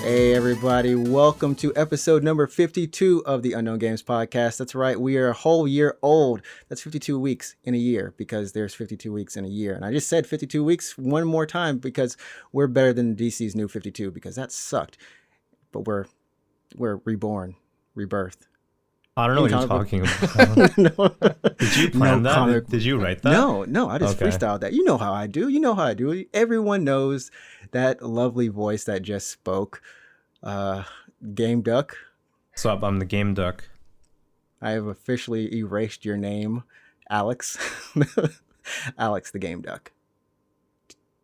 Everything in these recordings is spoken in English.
Everybody, welcome to episode number 52 of the Unknown Games podcast. That's right, we are a whole year old. That's 52 weeks in a year because there's 52 weeks in a year. And I just said 52 weeks one more time because we're better than DC's new 52 because that sucked. But we're reborn, rebirthed. I don't know what you're talking about. No. Did you plan that? Did you write that? No, I just freestyled that. You know how I do. Everyone knows that lovely voice that just spoke. Game Duck. So I'm the Game Duck. I have officially erased your name, Alex. Alex the Game Duck.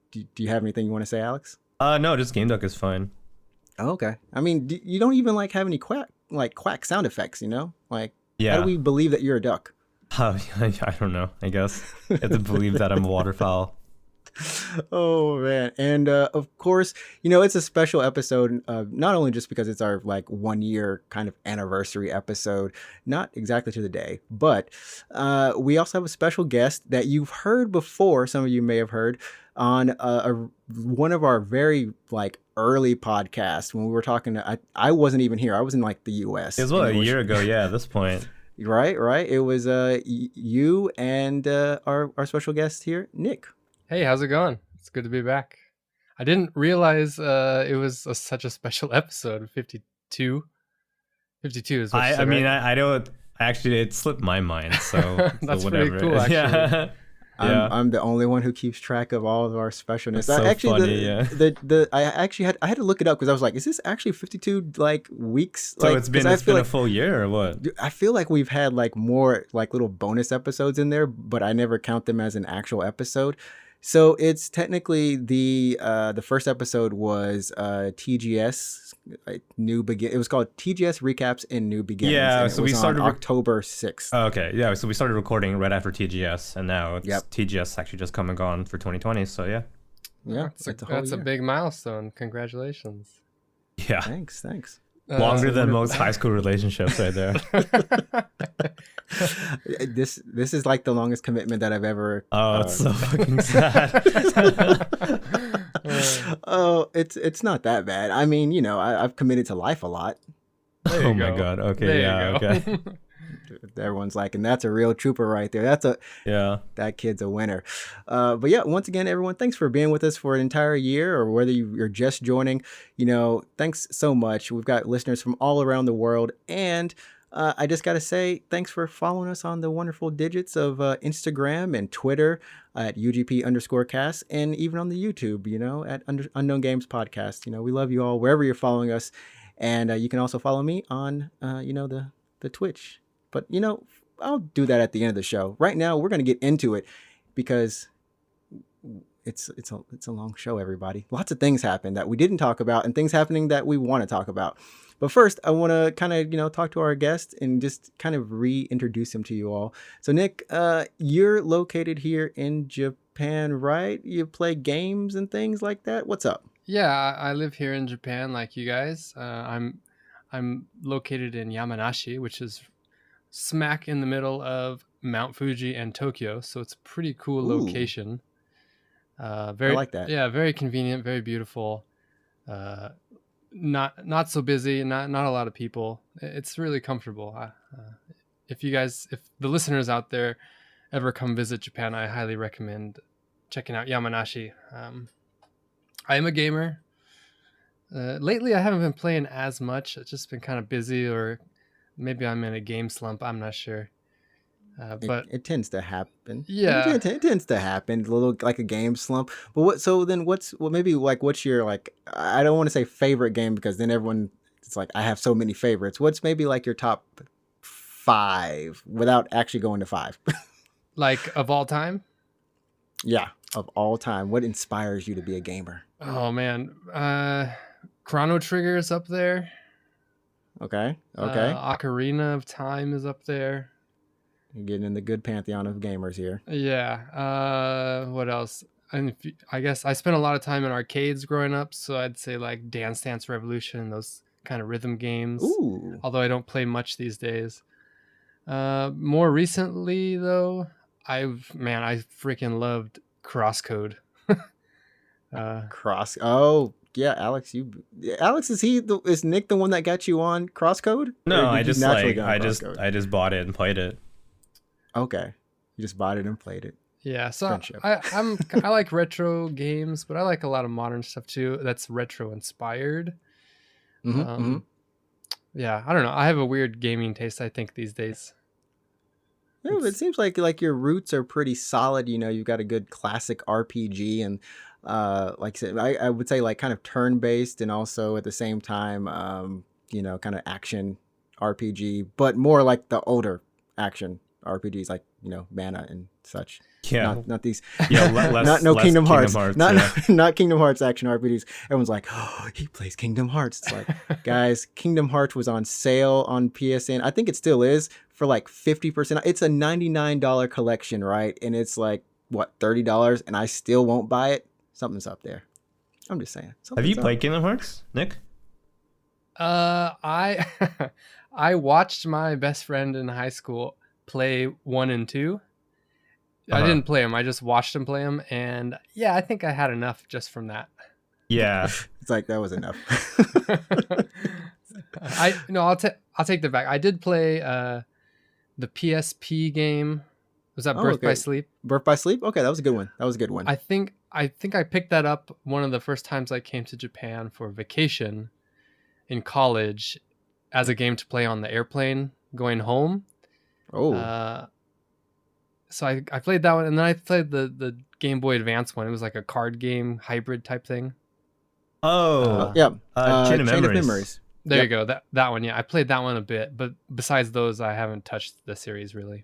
Do you have anything you want to say, Alex? No, just Game Duck is fine. Oh, okay. I mean, you don't even have any quack sound effects, you know? Yeah. How do we believe that you're a duck? I don't know. I guess I have to believe that I'm a waterfowl. Oh man. And of course, it's a special episode, not only just because it's our 1 year kind of anniversary episode, not exactly to the day, but we also have a special guest that you've heard before. Some of you may have heard on one of our very early podcasts when we were talking to, I wasn't even here. I was in the US. It was a year ago. Yeah, at this point. Right. It was you and our special guest here, Nick. Hey, how's it going? It's good to be back. I didn't realize it was such a special episode, 52. 52 is what you said, I mean, right? I don't actually. It slipped my mind, so That's whatever. pretty cool, actually. Yeah. I'm the only one who keeps track of all of our specialness. That's so funny, yeah. I had to look it up because I was like, is this actually 52 weeks? So it's been a full year or what? I feel like we've had more little bonus episodes in there, but I never count them as an actual episode. So it's technically the first episode was TGS New Begin. It was called TGS Recaps in New Beginnings. Yeah, so we started on October 6th. Okay, yeah, so we started recording right after TGS, and now it's TGS actually just come and gone for 2020. So yeah, that's a big milestone. Congratulations. Yeah, thanks. Longer than most high school relationships right there. This is the longest commitment that I've ever. Oh, it's so fucking sad. Oh, it's not that bad. I mean, I've committed to life a lot. Oh my god. Okay, okay. Everyone's and that's a real trooper right there. That kid's a winner. But yeah, once again, everyone, thanks for being with us for an entire year, or whether you're just joining, thanks so much. We've got listeners from all around the world, and I just got to say thanks for following us on the wonderful digits of Instagram and Twitter at UGP_cast, and even on the YouTube, at Unknown Games Podcast. We love you all wherever you're following us, and you can also follow me on, the Twitch. But, I'll do that at the end of the show. Right now, we're going to get into it because it's a long show, everybody. Lots of things happen that we didn't talk about and things happening that we want to talk about. But first, I want to kind of, talk to our guest and just kind of reintroduce him to you all. So, Nick, you're located here in Japan, right? You play games and things like that. What's up? Yeah, I live here in Japan like you guys. I'm located in Yamanashi, which is smack in the middle of Mount Fuji and Tokyo, so it's a pretty cool location. I like that. Yeah, very convenient, very beautiful. Not so busy, not a lot of people. It's really comfortable. If the listeners out there ever come visit Japan, I highly recommend checking out Yamanashi. I am a gamer. Lately, I haven't been playing as much. It's just been kind of busy, or maybe I'm in a game slump. I'm not sure. But it tends to happen. Yeah, it tends to happen. A little like a game slump. But what's your I don't want to say favorite game because then everyone it's I have so many favorites. What's maybe your top 5 without actually going to 5? Of all time? Yeah, of all time. What inspires you to be a gamer? Oh man, Chrono Trigger is up there. Okay. Ocarina of Time is up there. You're getting in the good pantheon of gamers here. Yeah. What else? And I guess I spent a lot of time in arcades growing up, so I'd say like Dance Dance Revolution, those kind of rhythm games. Ooh. Although I don't play much these days. More recently though, I freaking loved Crosscode. Oh yeah, Alex. Is Nick the one that got you on Crosscode? No, I just bought it and played it. Okay, you just bought it and played it. Yeah, so I like retro games, but I like a lot of modern stuff too. That's retro inspired. Yeah, I don't know. I have a weird gaming taste, I think, these days. Yeah, but it seems like your roots are pretty solid. You know, you've got a good classic RPG, and like I said, I would say like kind of turn based, and also at the same time, you know, kind of action RPG, but more like the older action RPGs, like, you know, Mana and such. Yeah, not these. Yeah, not Kingdom Hearts. Hearts not Kingdom Hearts action RPGs. Everyone's like, oh, he plays Kingdom Hearts. It's like, guys, Kingdom Hearts was on sale on PSN. I think it still is for like 50%. It's a $99 collection, right? And it's like what, $30, and I still won't buy it. Something's up there. I'm just saying. Have you played Kingdom Hearts, Nick? I watched my best friend in high school play 1 and 2. I didn't play them. I just watched him play them, and yeah, I think I had enough just from that. Yeah, it's like that was enough. I'll take that back. I did play the PSP game. Was that Birth by Sleep? Birth by Sleep? Okay, that was a good one. I think I picked that up one of the first times I came to Japan for vacation in college as a game to play on the airplane going home. Oh. So I played that one, and then I played the Game Boy Advance one. It was like a card game hybrid type thing. Oh, yeah. Chain of Memories. There you go. That one, yeah. I played that one a bit, but besides those, I haven't touched the series really.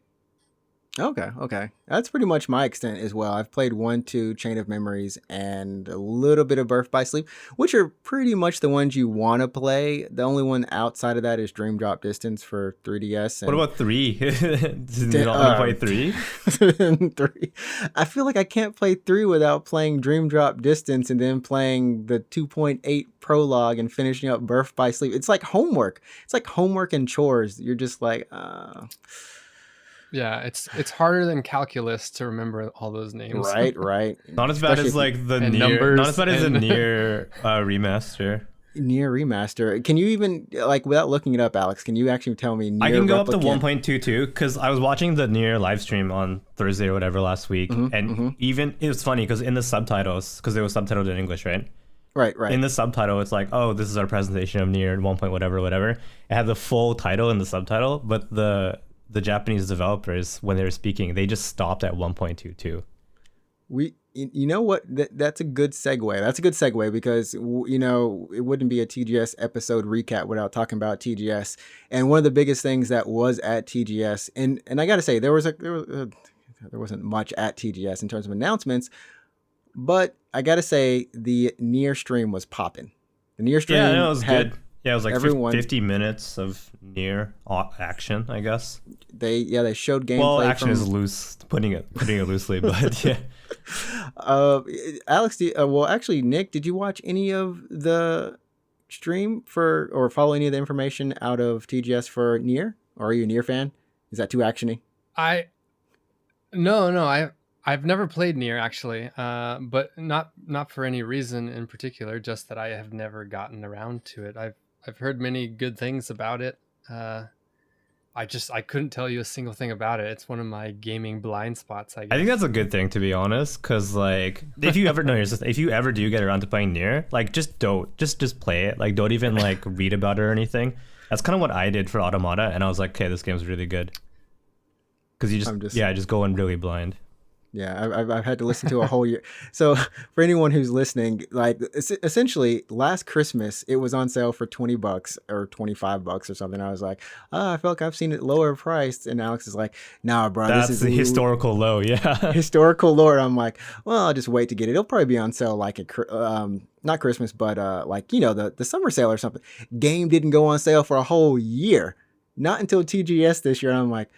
Okay. That's pretty much my extent as well. I've played 1, 2, Chain of Memories, and a little bit of Birth by Sleep, which are pretty much the ones you want to play. The only one outside of that is Dream Drop Distance for 3DS. What about 3? Did you not play 3? 3. I feel like I can't play 3 without playing Dream Drop Distance and then playing the 2.8 prologue and finishing up Birth by Sleep. It's like homework. It's like homework and chores. You're just like, Yeah, it's harder than calculus to remember all those names. Right. Not as bad as like the NieR. Not as bad as the NieR remaster. NieR remaster. Can you even, like, without looking it up, Alex? Can you actually tell me? NieR I can go up to 1.22 because I was watching the NieR live stream on Thursday or whatever last week, even it was funny because in the subtitles, because it was subtitled in English, right? Right. In the subtitle, it's like, oh, this is our presentation of NieR 1. Whatever. It had the full title in the subtitle, but the Japanese developers, when they were speaking, they just stopped at 1.22. You know what? That's a good segue. That's a good segue because, you know, it wouldn't be a TGS episode recap without talking about TGS. And one of the biggest things that was at TGS, and I got to say, there wasn't much at TGS in terms of announcements, but I got to say the NieR stream was popping. The NieR stream, yeah, it was good. Yeah, it was like 50 minutes of NieR action, I guess. They showed gameplay. Well, action is loose, putting it loosely, but yeah. Alex, actually, Nick, did you watch any of the stream or follow any of the information out of TGS for NieR? Or are you a NieR fan? Is that too actiony? No, I've never played NieR actually, but not for any reason in particular. Just that I have never gotten around to it. I've heard many good things about it. I couldn't tell you a single thing about it. It's one of my gaming blind spots, I guess. I think that's a good thing, to be honest, because like if you ever do get around to playing NieR, like just play it. Like don't even like read about it or anything. That's kind of what I did for Automata, and I was like, okay, this game's really good. Because you just go in really blind. Yeah, I've had to listen to a whole year. So for anyone who's listening, like essentially last Christmas, it was on sale for $20 or $25 or something. I was like, oh, I feel like I've seen it lower priced. And Alex is like, nah, bro, That's this is the historical low. Yeah. historical low. And I'm like, well, I'll just wait to get it. It'll probably be on sale like at, not Christmas, but like, you know, the summer sale or something. Game didn't go on sale for a whole year. Not until TGS this year. I'm like,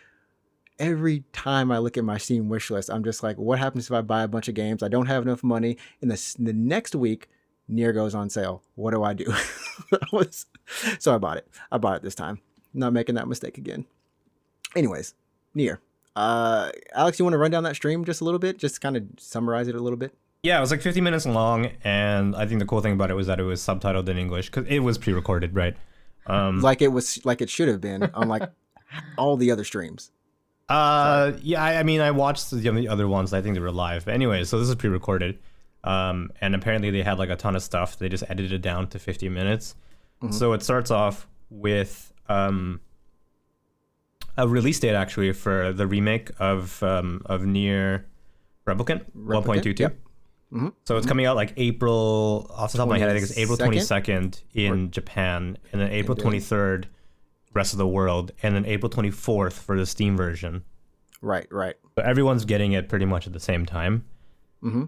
every time I look at my Steam wish list, I'm just like, what happens if I buy a bunch of games? I don't have enough money. In the next week, NieR goes on sale. What do I do? So I bought it. I bought it this time. Not making that mistake again. Anyways, NieR. Alex, you want to run down that stream just a little bit? Just kind of summarize it a little bit? Yeah, it was like 50 minutes long, and I think the cool thing about it was that it was subtitled in English, because it was pre-recorded, right? Like it should have been on like all the other streams. Yeah, I mean, I watched the other ones. I think they were live. But anyway, so this is pre-recorded. And apparently they had like a ton of stuff. They just edited it down to 50 minutes. Mm-hmm. So it starts off with a release date actually for the remake of NieR Replicant 1.22. Yep. Mm-hmm. So it's coming out like April, off the top of my head, I think it's April 22nd in Japan, and then April 23rd rest of the world, and then April 24th for the Steam version. Right. So everyone's getting it pretty much at the same time. Mm-hmm.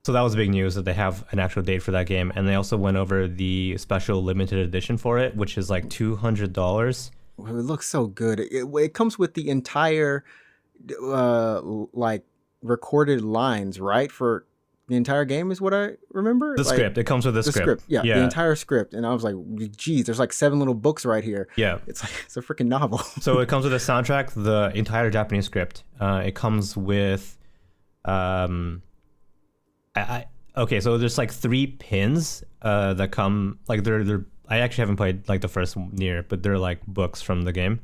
So that was big news that they have an actual date for that game, and they also went over the special limited edition for it, which is like $200. Well, it looks so good. It comes with the entire like recorded lines, right? For the entire game is what I remember. The script. It comes with the script. Yeah, the entire script. And I was like, geez, there's like 7 little books right here. Yeah. It's a freaking novel. So it comes with a soundtrack, the entire Japanese script. It comes with okay, so there's like 3 pins that come, like they're I actually haven't played like the first NieR, but they're like books from the game.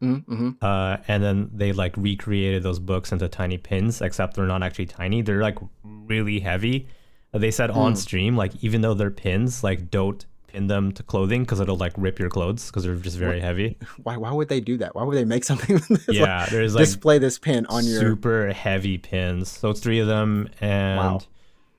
Mm-hmm. And then they like recreated those books into tiny pins, except they're not actually tiny. They're like really heavy. They said on stream, like even though they're pins, like don't pin them to clothing because it'll like rip your clothes because they're just very heavy. Why would they do that? Why would they make something yeah, like, there's like display this pin on your super heavy pins. So it's 3 of them, and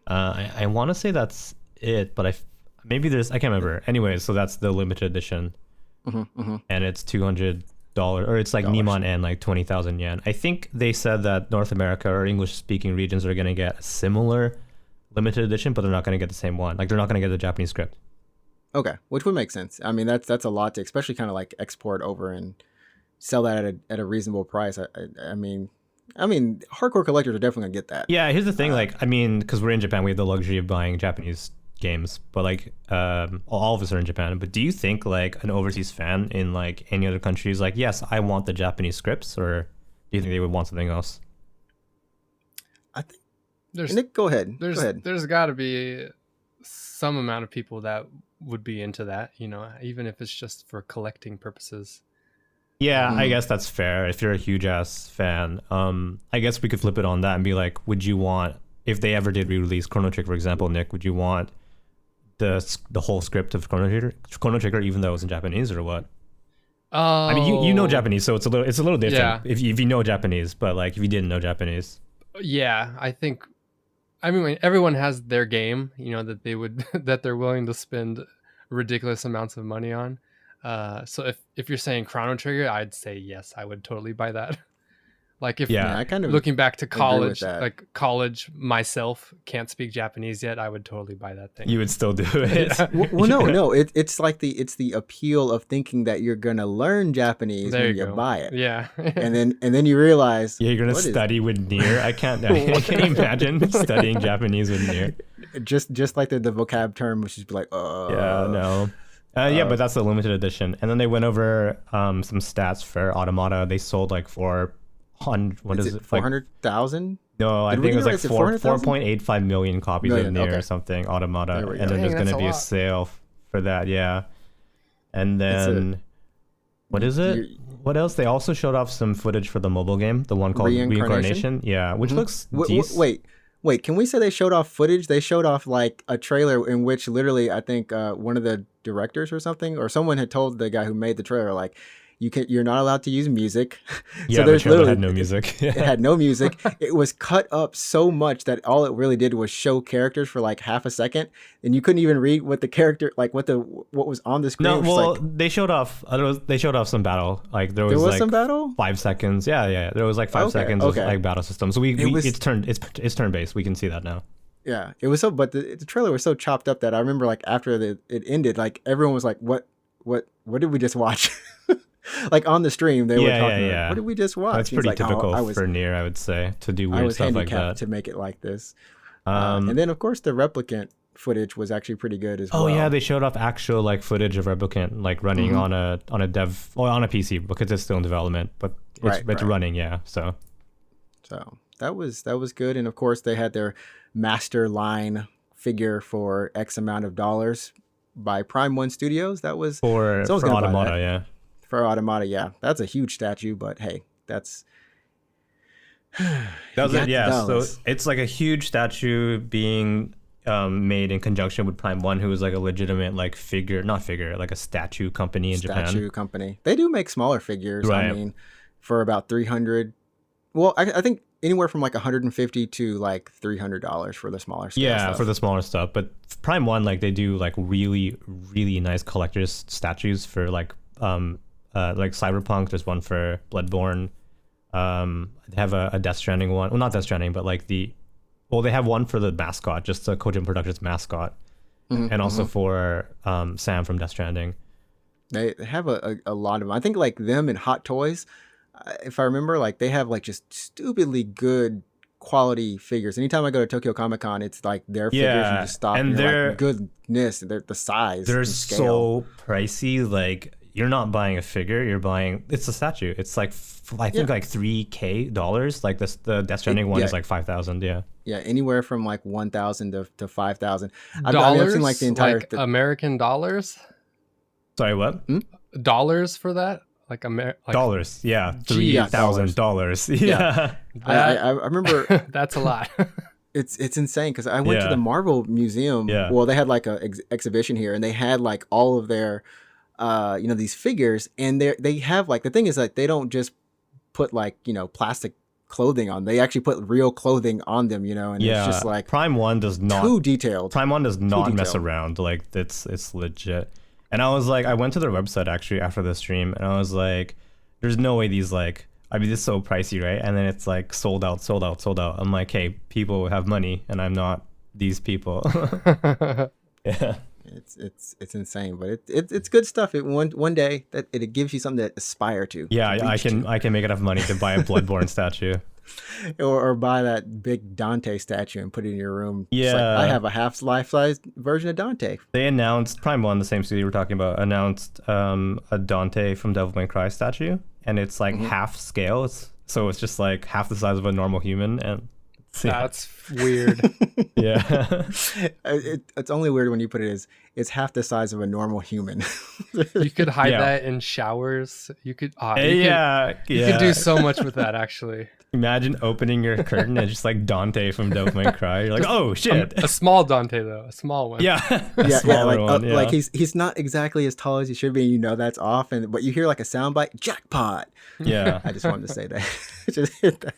I want to say that's it, but maybe there's, I can't remember. Anyway, so that's the limited edition, and it's $200. Or it's like Neiman and like 20,000 yen. I think they said that North America or English speaking regions are going to get a similar limited edition, but they're not going to get the same one. Like they're not going to get the Japanese script. Okay, which would make sense. I mean, that's a lot to, especially kind of like export over and sell that at a reasonable price. I mean, hardcore collectors are definitely gonna get that. Yeah, here's the thing. Like, I mean, because we're in Japan, we have the luxury of buying Japanese games, but like all of us are in Japan. But do you think like an overseas fan in like any other country is like, yes, I want the Japanese scripts, or do you think they would want something else? I think Nick, go ahead. There's got to be some amount of people that would be into that, you know, even if it's just for collecting purposes. Yeah, I guess that's fair. If you're a huge ass fan, I guess we could flip it on that and be like, would you want, if they ever did re-release Chrono Trigger, for example, Nick, would you want the whole script of Chrono Trigger, even though it's in Japanese, or what? I mean, you know Japanese, so it's a little different. Yeah. If you know Japanese, but like if you didn't know Japanese. Yeah, I think. I mean, everyone has their game, you know, that that they're willing to spend ridiculous amounts of money on. So if you're saying Chrono Trigger, I'd say yes, I would totally buy that. Like I kind of looking back to college, like college myself, can't speak Japanese yet, I would totally buy that thing. You would still do it. Well, no, it's like the appeal of thinking that you're gonna learn Japanese when you buy it. Yeah, and then you realize, yeah, you're gonna study with NieR. I can't imagine studying Japanese with NieR. Just like the vocab term, which is like, yeah, no. Yeah, but that's the limited edition. And then they went over some stats for Automata. They sold like 400,000? No, I think it was like 4.85 million copies of NieR or something, Automata. And then there's going to be a sale for that, yeah. And then, what is it? What else? They also showed off some footage for the mobile game, the one called Reincarnation. Yeah, which looks decent. Wait, can we say they showed off footage? They showed off like a trailer in which literally, I think one of the directors or something, or someone had told the guy who made the trailer, like, You're not allowed to use music. Yeah, So there's literally had no music. it had no music. It was cut up so much that all it really did was show characters for like half a second, and you couldn't even read what the character, like what was on the screen. No, well, like, they showed off. They showed off some battle. Like there was like, some battle. 5 seconds. Yeah. There was like 5 seconds of like battle system. So it's turn based. We can see that now. Yeah, it was so. But the trailer was so chopped up that I remember like after it ended, like everyone was like, "What did we just watch?" Like on the stream, they were talking. Yeah. What did we just watch? That's pretty typical for NieR, I would say, to do weird stuff like that. To make it like this. And then of course the replicant footage was actually pretty good as well. Oh yeah, they showed off actual like footage of replicant like running on a PC because it's still in development, but it's running. Yeah, so that was good. And of course they had their master line figure for X amount of dollars by Prime 1 Studios. That was for Automata, yeah. For Automata, yeah. That's a huge statue, but hey, that's So it's like a huge statue being made in conjunction with Prime 1, who is like a legitimate like like a statue company in Japan. Statue company. They do make smaller figures. Right. I mean, for about $300. Well, I think anywhere from like $150 to like $300 for the smaller scale stuff. For the smaller stuff. But Prime 1, like they do like really, really nice collector's statues for like Cyberpunk. There's one for Bloodborne. They have a Death Stranding one. Well, not Death Stranding, but like they have one for the mascot, just the Kojima Productions mascot, and also for Sam from Death Stranding. They have a lot of them. I think like them and Hot Toys, if I remember, like they have like just stupidly good quality figures. Anytime I go to Tokyo Comic Con, it's like their figures and just stop and they're like, goodness, the size. They're so pricey. Like you're not buying a figure, it's a statue. It's like I think like $3,000. Like the Death Stranding one is like 5,000. Yeah. Yeah, anywhere from like 1,000 to 5,000. I've seen like the entire like American dollars. Sorry, what? Dollars for that? Like dollars, yeah, $3,000. Yeah, I remember that's a lot. It's insane because I went to the Marvel Museum. Yeah. Well, they had like a exhibition here, and they had like all of their, these figures, and they have like the thing is like they don't just put like plastic clothing on. They actually put real clothing on them, and it's just like Prime 1 does not too detailed. Prime 1 does not mess around. Like it's legit. And I was like, I went to their website actually after the stream, and I was like, there's no way these like, I mean, this is so pricey, right? And then it's like sold out. I'm like, hey, people have money, and I'm not these people. Yeah, it's insane, but it's good stuff. One day that it gives you something to aspire to. Yeah, I can make enough money to buy a Bloodborne statue. Or buy that big Dante statue and put it in your room. Yeah. Like, I have a half life-size version of Dante. They announced, Prime 1, the same studio we're talking about, announced a Dante from Devil May Cry statue. And it's like half scale. So it's just like half the size of a normal human. And that's weird. Yeah. It's only weird when you put it as it's half the size of a normal human. You could hide that in showers. You could you could do so much with that actually. Imagine opening your curtain and just like Dante from Devil May Cry. You're like, oh shit! A small Dante though, a small one. Yeah, like he's not exactly as tall as he should be. That's off, but you hear like a soundbite, jackpot. Yeah, I just wanted to say that. Just hit that.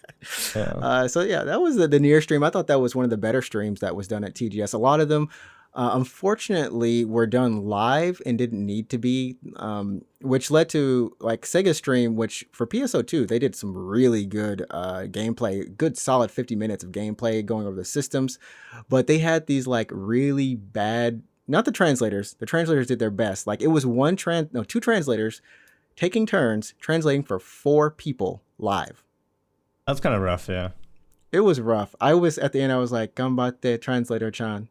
Yeah. So yeah, that was the NieR stream. I thought that was one of the better streams that was done at TGS. A lot of them, unfortunately, were done live and didn't need to be, which led to like Sega's stream, which for PSO2, they did some really good gameplay, good solid 50 minutes of gameplay going over the systems. But they had these like really bad, not the translators. The translators did their best. Like it was two translators taking turns translating for 4 people live. That's kind of rough, yeah. It was rough. I was at the end, I was like, Ganbatte, translator-chan.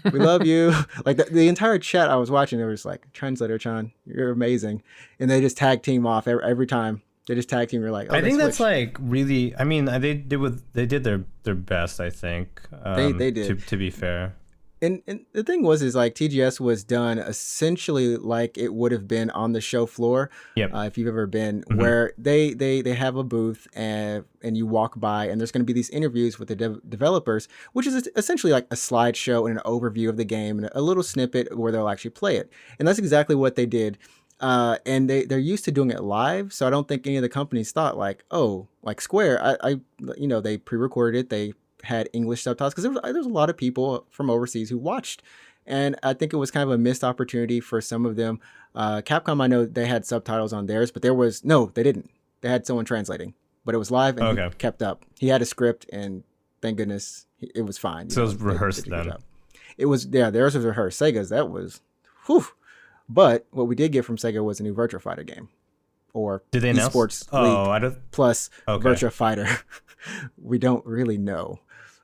We love you. Like the entire chat I was watching, they were just like, translator-chan, you're amazing. And they just tag team off every time. They just tag team. You're like, oh, I think that's like really. I mean, they did their best. I think they did. To be fair. And the thing is like TGS was done essentially like it would have been on the show floor. Yep. If you've ever been, where they have a booth and you walk by and there's going to be these interviews with the developers, which is essentially like a slideshow and an overview of the game and a little snippet where they'll actually play it. And that's exactly what they did. And they're used to doing it live, so I don't think any of the companies thought like, oh, like Square, they pre-recorded it, they had English subtitles because there's a lot of people from overseas who watched, and I think it was kind of a missed opportunity for some of them. Capcom, I know they had subtitles on theirs, but they didn't. They had someone translating, but it was live and he kept up. He had a script, and thank goodness it was fine. So it was rehearsed then. It was, theirs was rehearsed. Sega's, that was, whew. But what we did get from Sega was a new Virtua Fighter game, or did they announce? Esports League plus Virtua Fighter. We don't really know.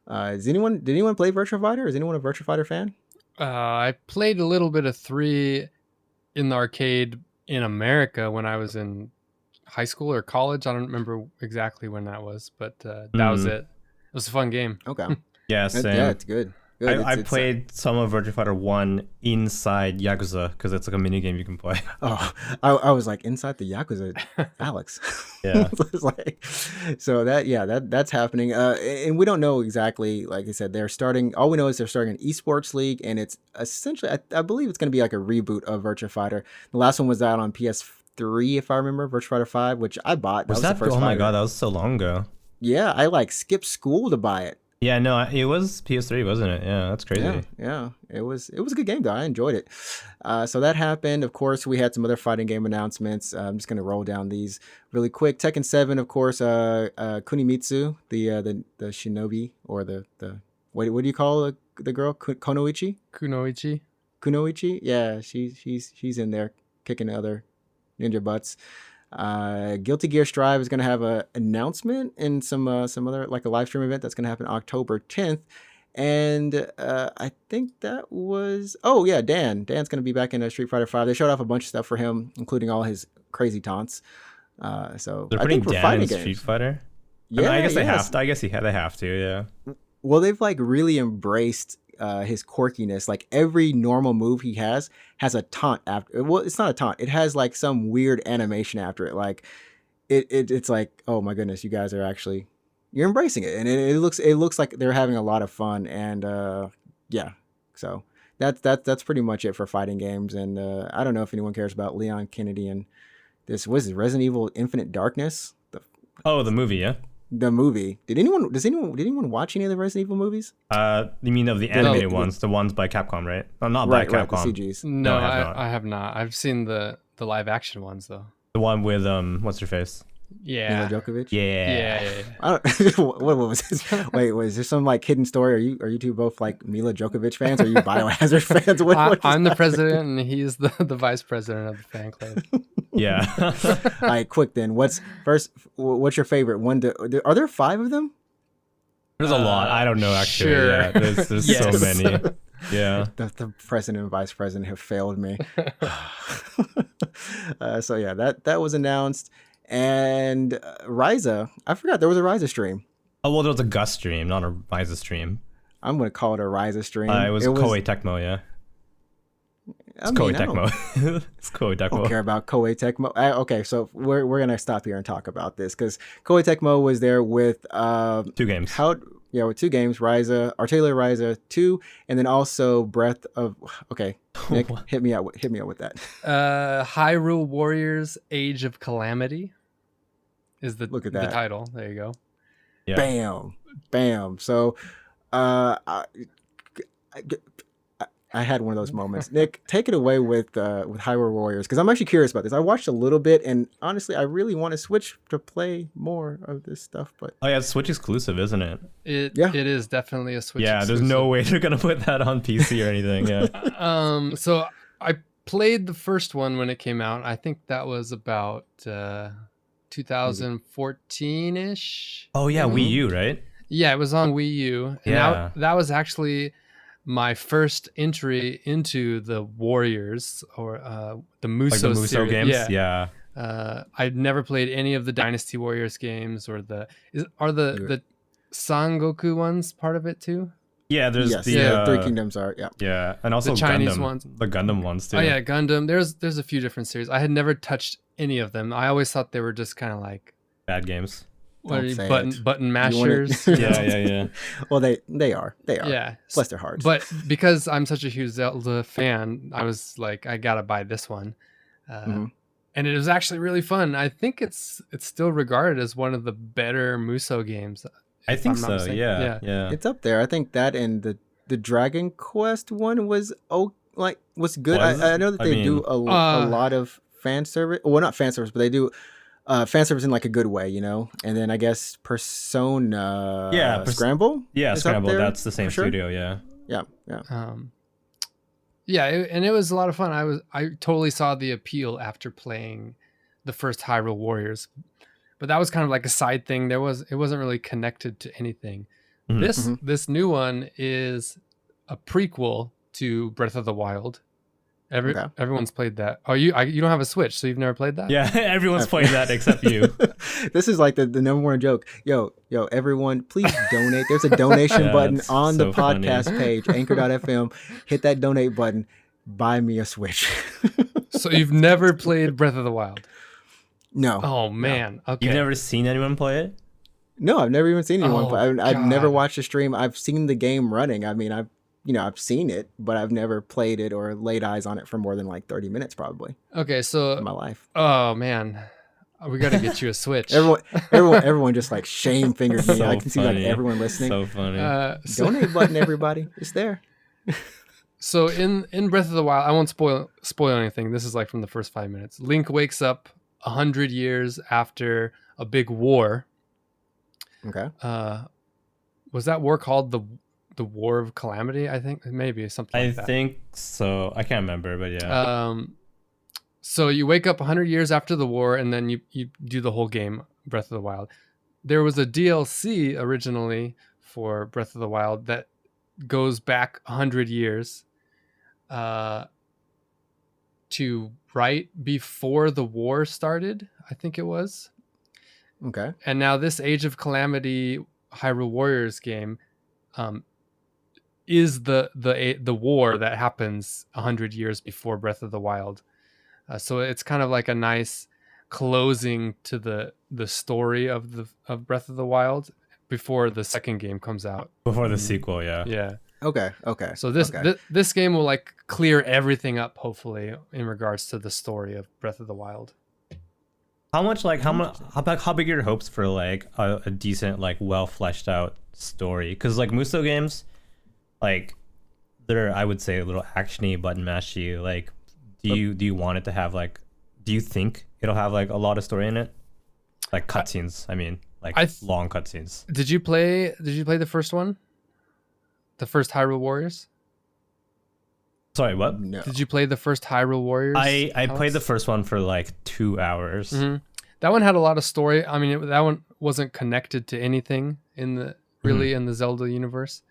Did anyone play Virtua Fighter? Is anyone a Virtua Fighter fan? I played a little bit of 3 in the arcade in America when I was in high school or college. I don't remember exactly when that was, but that was it. It was a fun game. Okay. Yeah, same. Yeah, it's good. I played some of Virtua Fighter 1 inside Yakuza because it's like a mini game you can play. Oh, I was like, inside the Yakuza, Alex. Yeah. So that's happening. And we don't know exactly, like I said, all we know is they're starting an esports league, and it's essentially, I believe it's going to be like a reboot of Virtua Fighter. The last one was out on PS3, if I remember, Virtua Fighter 5, which I bought. Was that the first? Oh my God, that was so long ago. Yeah, I like skipped school to buy it. Yeah, no, it was PS3, wasn't it? Yeah, that's crazy. Yeah, it was a good game though. I enjoyed it. So that happened. Of course, we had some other fighting game announcements. I'm just gonna roll down these really quick. Tekken 7, of course. Kunimitsu, the shinobi, or the what do you call the girl? Kunoichi. Yeah, she's in there kicking other ninja butts. Guilty Gear Strive is going to have an announcement and some other, like a live stream event that's going to happen October 10th. And I think that was, Dan's going to be back in Street Fighter 5. They showed off a bunch of stuff for him, including all his crazy taunts. So they're putting Dan in Street Fighter. Yeah, I guess they have to. They have to. Yeah. Well, they've like really embraced his quirkiness. Like every normal move he has a taunt after. Well, it's not a taunt. It has like some weird animation after it. Like it's like, oh my goodness, you guys are you're embracing it, and it looks like they're having a lot of fun. And so that's pretty much it for fighting games. And I don't know if anyone cares about Leon Kennedy and this. Was it Resident Evil Infinite Darkness? The movie, yeah. The movie. Did anyone watch any of the Resident Evil movies? You mean of the animated ones, the ones by Capcom, right? Oh, not by Capcom. Right, the CGs. No, I have not. I've seen the live action ones though. The one with what's her face? Yeah. Mila Djokovic? Yeah. What was this? Wait, was there some like hidden story? Are you two both like Mila Djokovic fans? Or are you Biohazard fans? I'm the president and he's the vice president of the fan club. Yeah. All right, quick then. What's your favorite one? Are there 5 of them? There's a lot. I don't know actually. Sure. Yeah, there's Yes. so many. Yeah. The president and vice president have failed me. So yeah, that was announced. And Ryza, I forgot there was a Ryza stream. Oh, well, there was a Gus stream, not a Ryza stream. I'm going to call it a Ryza stream. It was Koei Tecmo, yeah. It's Koei Tecmo. It's Koei Tecmo. I don't care about Koei Tecmo. Okay, so we're going to stop here and talk about this because Koei Tecmo was there with 2 games. With 2 games, Ryza, Artillery Ryza 2, and then also Breath of. Okay, Nick, hit me out with that. Hyrule Warriors: Age of Calamity is the title. There you go. Yeah. Bam. So, I had one of those moments. Nick, take it away with Hyrule Warriors, because I'm actually curious about this. I watched a little bit, and honestly, I really want to switch to play more of this stuff. But it's Switch exclusive, isn't it? It is definitely a Switch. Yeah, exclusive. There's no way they're gonna put that on PC or anything. Yeah. So I played the first one when it came out. I think that was about 2014-ish. Oh yeah, Wii U, right? Yeah, it was on Wii U. And that was actually my first entry into the Warriors, or the Musou, like the Musou series. games. Yeah. I'd never played any of the Dynasty Warriors games, or the Sangoku ones part of it too. Yeah, there's the 3 Kingdoms are yeah, and also the Chinese Gundam, ones, the Gundam ones too. Oh yeah, Gundam. There's a few different series. I had never touched any of them. I always thought they were just kind of like bad games. Button mashers. Yeah. Well, they are. Yeah. Bless their hearts. But because I'm such a huge Zelda fan, I was like, I gotta buy this one. And it was actually really fun. I think it's still regarded as one of the better Musou games. I think so. Yeah. It's up there. I think that and the Dragon Quest one was was good. I know that they do a lot of fan service. Well, not fan service, but they do fan service in like a good way, you know. And then I guess Persona, Scramble. Yeah, Scramble. That's the same studio. Yeah. And it was a lot of fun. I totally saw the appeal after playing the first Hyrule Warriors, but that was kind of like a side thing. It wasn't really connected to anything. This new one is a prequel to Breath of the Wild. Everyone's played that. Oh, you don't have a Switch, so you've never played that? Yeah, everyone's played that except you. This is like the number one joke. Yo, everyone, please donate. There's a donation button on the podcast page, anchor.fm. Hit that donate button. Buy me a Switch. So you've never played Breath of the Wild? No. Oh, man. No. Okay. You've never seen anyone play it? No, I've never even seen anyone play it. I've never watched a stream. I've seen the game running. I mean, I've seen it, but I've never played it or laid eyes on it for more than like 30 minutes probably. Okay, so in my life. Oh man. We got to get you a Switch. everyone just like shame fingered me. I can see like everyone listening. So funny. Donate button, everybody. It's there. So in Breath of the Wild, I won't spoil anything. This is like from the first 5 minutes. Link wakes up 100 years after a big war. Okay. Was that war called the War of Calamity? I think maybe something like that. I think so. I can't remember, but yeah. So you wake up 100 years after the war, and then you do the whole game, Breath of the Wild. There was a DLC originally for Breath of the Wild that goes back 100 years to right before the war started, I think it was. Okay. And now this Age of Calamity Hyrule Warriors game is the war that happens 100 years before Breath of the Wild. So it's kind of like a nice closing to the story of Breath of the Wild before the second game comes out. Before the sequel, yeah. Yeah. Okay. So this game will like clear everything up, hopefully, in regards to the story of Breath of the Wild. How big are your hopes for like a decent, like well fleshed out story? Because like Musou games, like they're, I would say, a little actiony, button mashy. Like, do you want it to have like? Do you think it'll have like a lot of story in it? Like cutscenes, I mean, like long cutscenes. Did you play the first one? The first Hyrule Warriors? Sorry, what? No. Did you play the first Hyrule Warriors? I played the first one for like 2 hours. Mm-hmm. That one had a lot of story. I mean, that one wasn't connected to anything in the Zelda universe.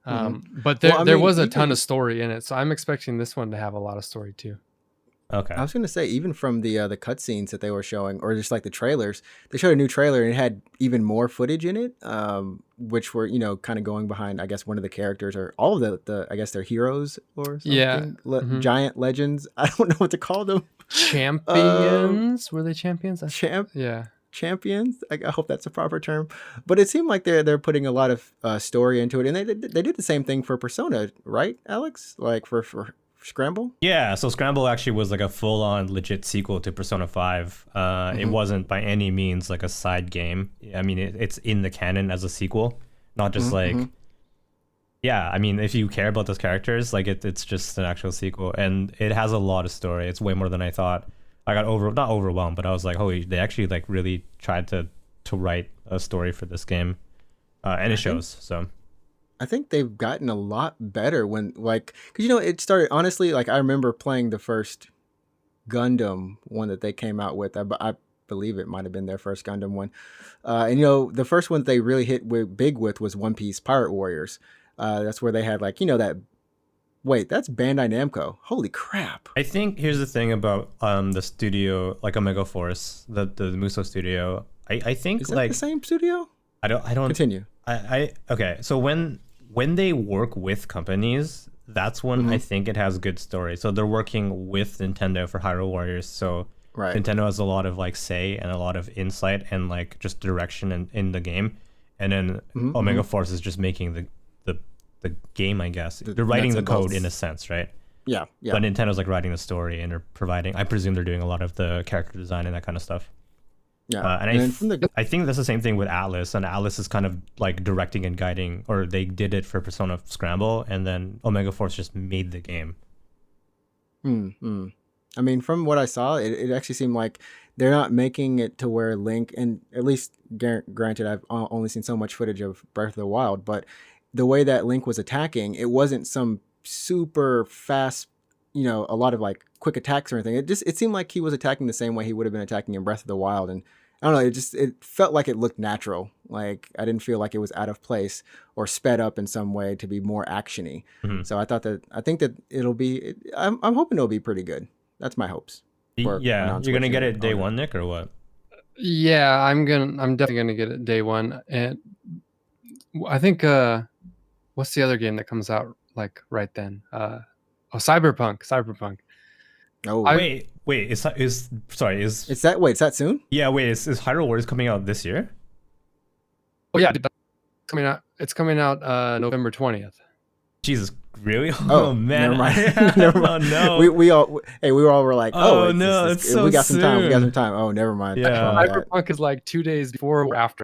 But there was a ton of story in it, so I'm expecting this one to have a lot of story too. Okay. I was going to say, even from the cutscenes that they were showing, or just like the trailers, they showed a new trailer and it had even more footage in it, which were, kind of going behind, I guess, one of the characters or all of the I guess they're heroes or something. Yeah. Giant legends. I don't know what to call them. Champions? Were they champions? Yeah. Champions. I hope that's a proper term. But it seemed like they're putting a lot of story into it. And they did the same thing for Persona, right, Alex? Like for Scramble? Yeah, so Scramble actually was like a full-on legit sequel to Persona 5. It wasn't by any means like a side game. I mean, it's in the canon as a sequel, not just yeah, I mean, if you care about those characters, like it's just an actual sequel, and it has a lot of story. It's way more than I thought. I got not overwhelmed, but I was like, holy, they actually like really tried to write a story for this game, and it shows. So I think they've gotten a lot better when, like, because it started, honestly, like I remember playing the first Gundam one that they came out with. I believe it might have been their first Gundam one, and the first one they really hit big with was One Piece Pirate Warriors. That's where they had like that. Wait, that's Bandai Namco. Holy crap! I think here's the thing about the studio, like Omega Force, the Musou studio. I think is that like the same studio. I don't continue. Okay. So when they work with companies, that's when I think it has good story. So they're working with Nintendo for Hyrule Warriors. So Nintendo has a lot of like say and a lot of insight and like just direction in the game. And then Omega Force is just making the game, I guess. They're writing the code in a sense, right? Yeah, yeah. But Nintendo's like writing the story and they're providing. I presume they're doing a lot of the character design and that kind of stuff. Yeah, and I think that's the same thing with Atlas, and Atlas is kind of like directing and guiding, or they did it for Persona Scramble, and then Omega Force just made the game. I mean, from what I saw, it actually seemed like they're not making it to where Link, and at least granted, I've only seen so much footage of Breath of the Wild, but the way that Link was attacking, it wasn't some super fast, a lot of like quick attacks or anything. It seemed like he was attacking the same way he would have been attacking in Breath of the Wild, and I don't know, it felt like it looked natural. Like I didn't feel like it was out of place or sped up in some way to be more actiony. So I think that it'll be. I'm hoping it'll be pretty good. That's my hopes. Yeah, you're gonna get it day one, Nick, or what? Yeah, I'm definitely gonna get it day one, and I think what's the other game that comes out like right then? Cyberpunk. Oh wait, is that soon? Yeah, wait, is Hyrule Warriors coming out this year? Oh yeah, it's coming out November 20th. Jesus, really? Oh man, never mind. Never mind. No. we were like, we got soon. some time. Oh, never mind. Yeah, Cyberpunk is like 2 days before or after,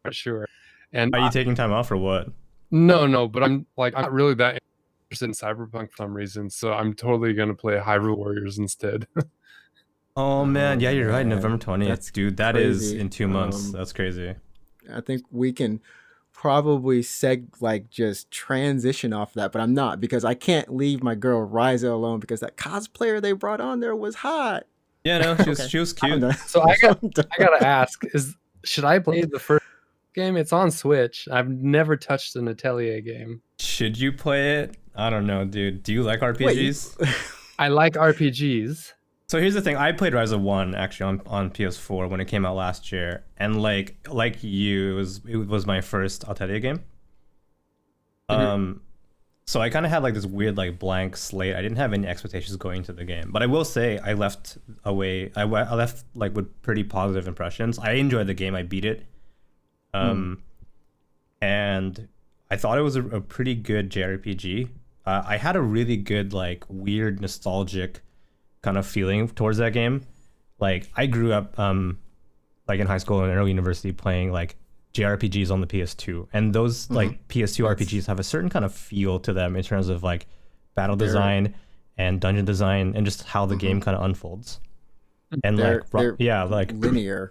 for sure. And are you taking time off or what? No, but I'm not really that interested in Cyberpunk for some reason, so I'm totally gonna play Hyrule Warriors instead. Oh man, yeah, you're right. November 20th, dude. That crazy. Is in 2 months. That's crazy. I think we can probably just transition off that, but I'm not, because I can't leave my girl Ryza alone, because that cosplayer they brought on there was hot. Yeah, no, she was cute. So I gotta ask, should I play the first game? It's on Switch. I've never touched an Atelier game. Should you play it? I don't know, dude. Do you like RPGs? Wait, I like RPGs. So here's the thing. I played Ryza 1 actually on PS4 when it came out last year, and like you, it was my first Atelier game. So I kind of had like this weird like blank slate. I didn't have any expectations going into the game, but I will say I left like with pretty positive impressions. I enjoyed the game. I beat it, and I thought it was a pretty good JRPG. I had a really good like weird nostalgic kind of feeling towards that game. Like I grew up like in high school and early university playing like JRPGs on the PS2, and those like PS2 RPGs have a certain kind of feel to them in terms of like battle design and dungeon design and just how the game kind of unfolds. And they're like linear,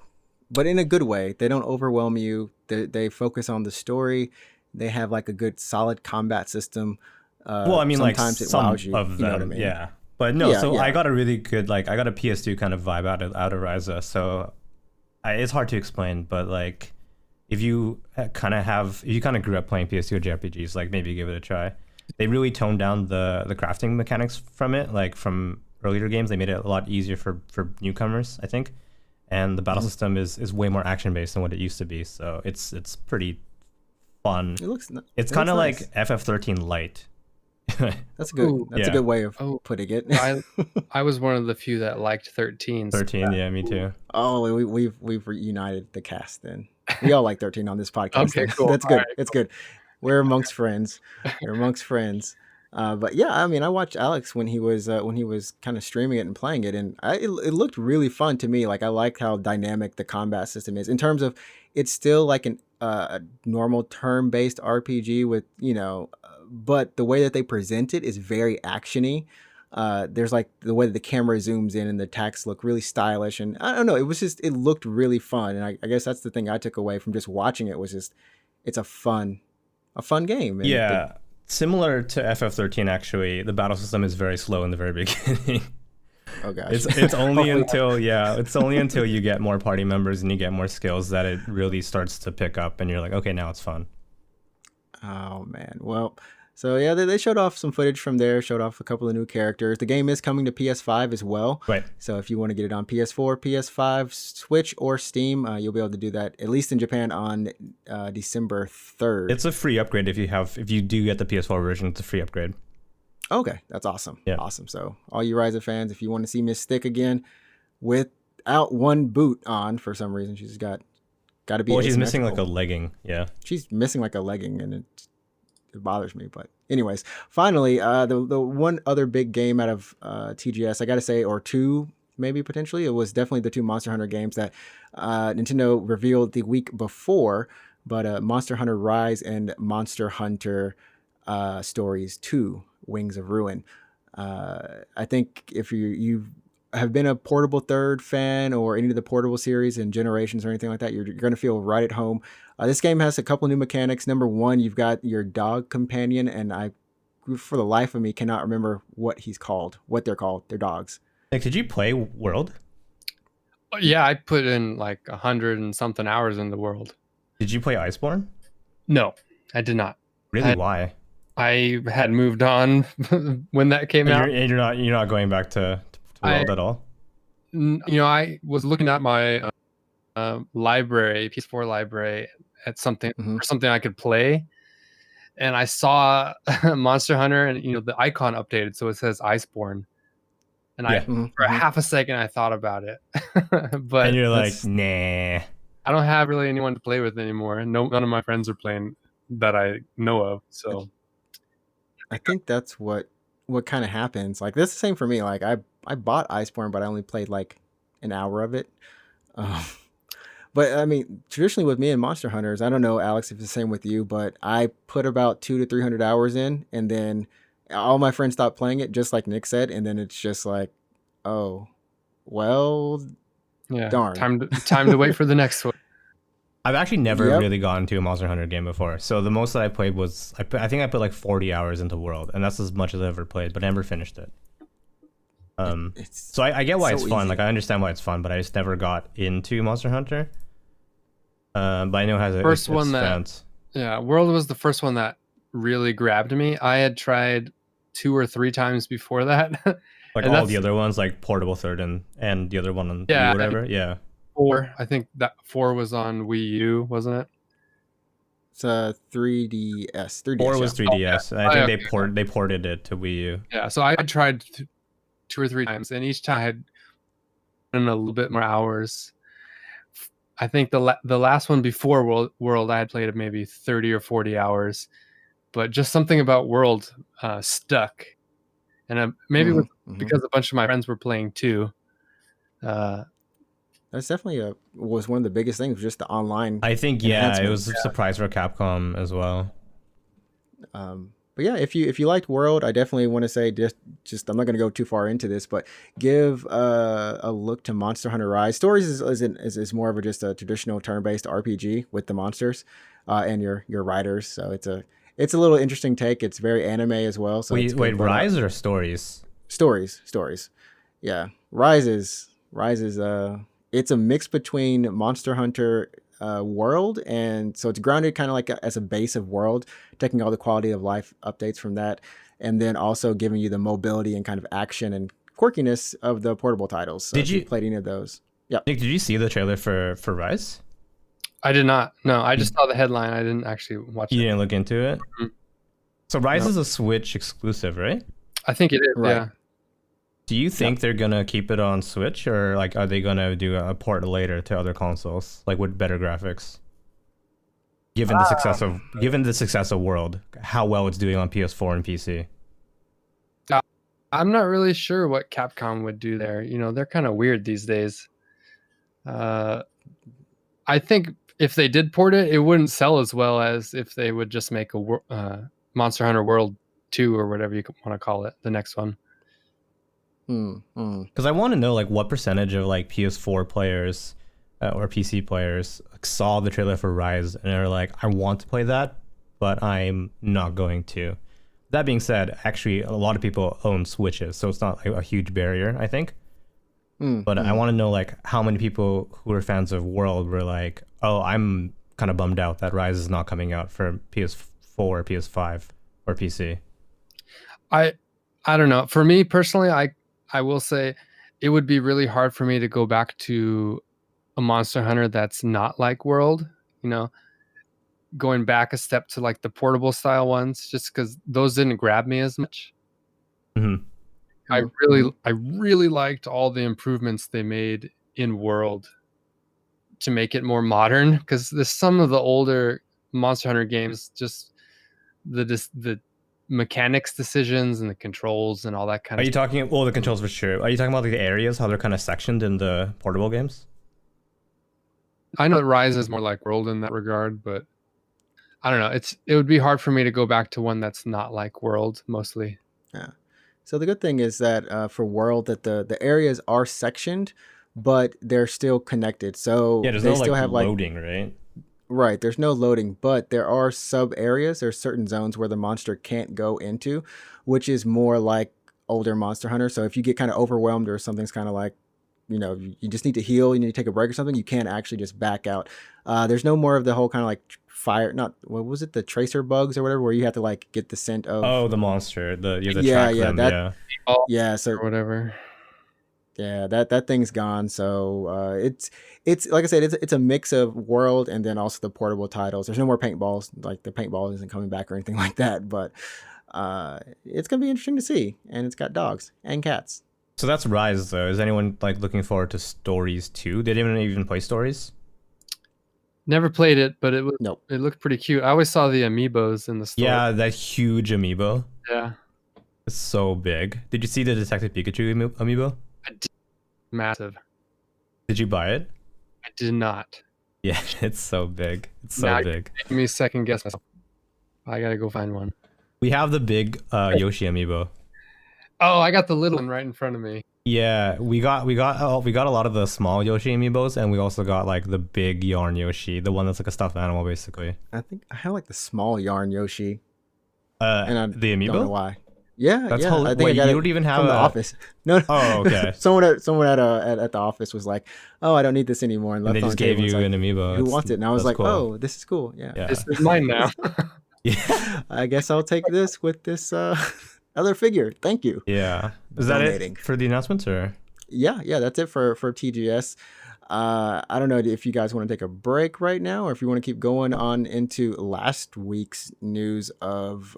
but in a good way. They don't overwhelm you. They focus on the story. They have like a good solid combat system. Well, I mean, sometimes like it wows you. of them, you know what I mean? Yeah. But no, I got a really good I got a PS2 kind of vibe out of Ryza. So it's hard to explain, but like if you kind of grew up playing PS2 JRPGs, like maybe give it a try. They really toned down the crafting mechanics from it, like from earlier games. They made it a lot easier for newcomers, I think. And the battle system is way more action based than what it used to be. So it's pretty fun. It's kind of nice. like FF13 light. That's good. That's a good way of putting it. I was one of the few that liked 13. 13, yeah, me too. Oh, we've reunited the cast then. We all like 13 on this podcast. Okay, cool. That's good. Right, that's good. We're amongst friends. But yeah, I mean, I watched Alex when he was kind of streaming it and playing it, and it looked really fun to me. Like I like how dynamic the combat system is in terms of it's still like a normal turn-based RPG with but the way that they present it is very actiony. There's like the way that the camera zooms in and the attacks look really stylish, and I don't know, it looked really fun, and I guess that's the thing I took away from just watching it was just it's a fun game. And similar to FF13 actually, the battle system is very slow in the very beginning. Oh gosh. It's only until you get more party members and you get more skills that it really starts to pick up and you're like, okay, now it's fun. Oh man. Well, so yeah, they showed off some footage from there, showed off a couple of new characters. The game is coming to PS5 as well. Right. So if you want to get it on PS4, PS5, Switch, or Steam, you'll be able to do that, at least in Japan, on December 3rd. It's a free upgrade if you do get the PS4 version, it's a free upgrade. Okay, that's awesome. Yeah. Awesome. So all you Ryza fans, if you want to see Miss Stick again without one boot on for some reason, she's got to be. Well, she's missing like a legging. Yeah. She's missing like a legging, and it bothers me. But anyways, finally, the one other big game out of TGS, I got to say, or two maybe potentially, it was definitely the two Monster Hunter games that Nintendo revealed the week before. But Monster Hunter Rise and Monster Hunter Stories 2, Wings of Ruin. I think if you have been a Portable Third fan or any of the Portable series and Generations or anything like that, you're going to feel right at home. This game has a couple new mechanics. Number one, you've got your dog companion, and I, for the life of me, cannot remember what they're called. They're dogs. Nick, did you play World? Yeah, I put in like 100 and something hours in the World. Did you play Iceborne? No, I did not. Really? Why? I had moved on when that came out. You're not going back to World at all? I was looking at my library, PS4 library, at something or something I could play, and I saw Monster Hunter, and the icon updated, so it says Iceborne, and for a half a second I thought about it, but and you're like, nah. I don't have really anyone to play with anymore. None of my friends are playing that I know of, so I think that's what kind of happens. Like, that's the same for me. Like, I bought Iceborne, but I only played like an hour of it. But I mean, traditionally with me and Monster Hunters, I don't know, Alex, if it's the same with you, but I put about 200 to 300 hours in, and then all my friends stopped playing it, just like Nick said, and then it's just like, oh, well, yeah, darn. Time to wait for the next one. I've actually never really gone to a Monster Hunter game before. So the most that I played was, I think I put like 40 hours into World, and that's as much as I ever played, but I never finished it. So I get why it's fun. Easy. Like, I understand why it's fun, but I just never got into Monster Hunter. But I know it has a first one that, World was the first one that really grabbed me. I had tried 2 or 3 times before that. Like all the other ones, like Portable Third and the other one on Wii, whatever. Yeah. 4. I think that 4 was on Wii U, wasn't it? It's 3DS. 4 was 3DS. I think they ported it to Wii U. Yeah. So I tried 2 or 3 times, and each time I had a little bit more hours. I think the last one before World, I had played maybe 30 or 40 hours, but just something about World stuck, and maybe because a bunch of my friends were playing too. That's definitely was one of the biggest things, just the online. I think it was a surprise for Capcom as well. But yeah, if you liked World, I definitely want to say just I'm not going to go too far into this, but give a look to Monster Hunter Rise. Stories is more of just a traditional turn-based RPG with the monsters and your riders. So it's a little interesting take. It's very anime as well. So wait, Rise or Stories? Stories. Yeah, Rise is it's a mix between Monster Hunter World, and so it's grounded kind of like as a base of World, taking all the quality of life updates from that, and then also giving you the mobility and kind of action and quirkiness of the portable titles. So did you played any of those? Yeah. Nick, did you see the trailer for Rise? I did not. No, I just saw the headline. I didn't actually watch it. You didn't look into it? Mm-hmm. So Rise is a Switch exclusive, right? I think it is, right. Yeah. Do you think they're gonna keep it on Switch, or like are they gonna do a port later to other consoles, like with better graphics? Given the success of World, how well it's doing on PS4 and PC. I'm not really sure what Capcom would do there. They're kind of weird these days. I think if they did port it, it wouldn't sell as well as if they would just make a Monster Hunter World 2 or whatever you want to call it, the next one. Because I want to know, like, what percentage of like PS4 players or PC players saw the trailer for Rise and are like, I want to play that, but I'm not going to. That being said, actually, a lot of people own Switches, so it's not a huge barrier, I think. But I want to know, like, how many people who are fans of World were like, oh, I'm kind of bummed out that Rise is not coming out for PS4, PS5, or PC. I don't know. For me personally, I will say it would be really hard for me to go back to a Monster Hunter that's not like World, going back a step to like the portable style ones, just because those didn't grab me as much. Mm-hmm. I really liked all the improvements they made in World to make it more modern, because some of the older Monster Hunter games just the mechanics decisions and the controls and all that kind of stuff. Are you talking, well, the controls for sure. Are you talking about like the areas, how they're kind of sectioned in the portable games? I know that Rise is more like World in that regard, but I don't know. It would be hard for me to go back to one that's not like World mostly. Yeah. So the good thing is that for World, that the areas are sectioned, but they're still connected. So yeah, there's they no still like have loading, right? Right, there's no loading, but there are sub areas. There's certain zones where the monster can't go into, which is more like older Monster Hunter. So if you get kind of overwhelmed or something's kind of like, you just need to heal, you need to take a break or something, you can't actually just back out. There's no more of the whole kind of like fire, not, what was it, the tracer bugs or whatever, where you have to like get the scent of the monster, you have to track them. Yeah, so or whatever. Yeah, that thing's gone. So it's like I said, it's a mix of World and then also the portable titles. There's no more paintballs, like the paintball isn't coming back or anything like that. But it's gonna be interesting to see, and it's got dogs and cats. So that's Rise, though. Is anyone like looking forward to Stories 2? Did anyone even play Stories? Never played it, but it was Nope. It looked pretty cute. I always saw the amiibos in the store. Yeah, that huge amiibo. Yeah, it's so big. Did you see the Detective Pikachu amiibo? I did. Massive. Did you buy it? I did not. Yeah, it's so big. It's so big. Make me second guess myself. I gotta go find one. We have the big Yoshi amiibo. Oh, I got the little one right in front of me. Yeah, we got a lot of the small Yoshi amiibos, and we also got like the big Yarn Yoshi, the one that's like a stuffed animal, basically. I think I have like the small Yarn Yoshi. And the amiibo? Don't know why. Yeah, that's yeah. I think I got you it don't even have from the office. No. Oh, okay. someone at the office was like, "Oh, I don't need this anymore," and left they on just the gave table. you Like, an amiibo. Who wants it? And I was like, cool. "Oh, this is cool. Yeah, this is mine now." Yeah. I guess I'll take this with this other figure. Thank you. Yeah. Is that it for the announcements, or? Yeah, that's it for TGS. I don't know if you guys want to take a break right now, or if you want to keep going on into last week's news of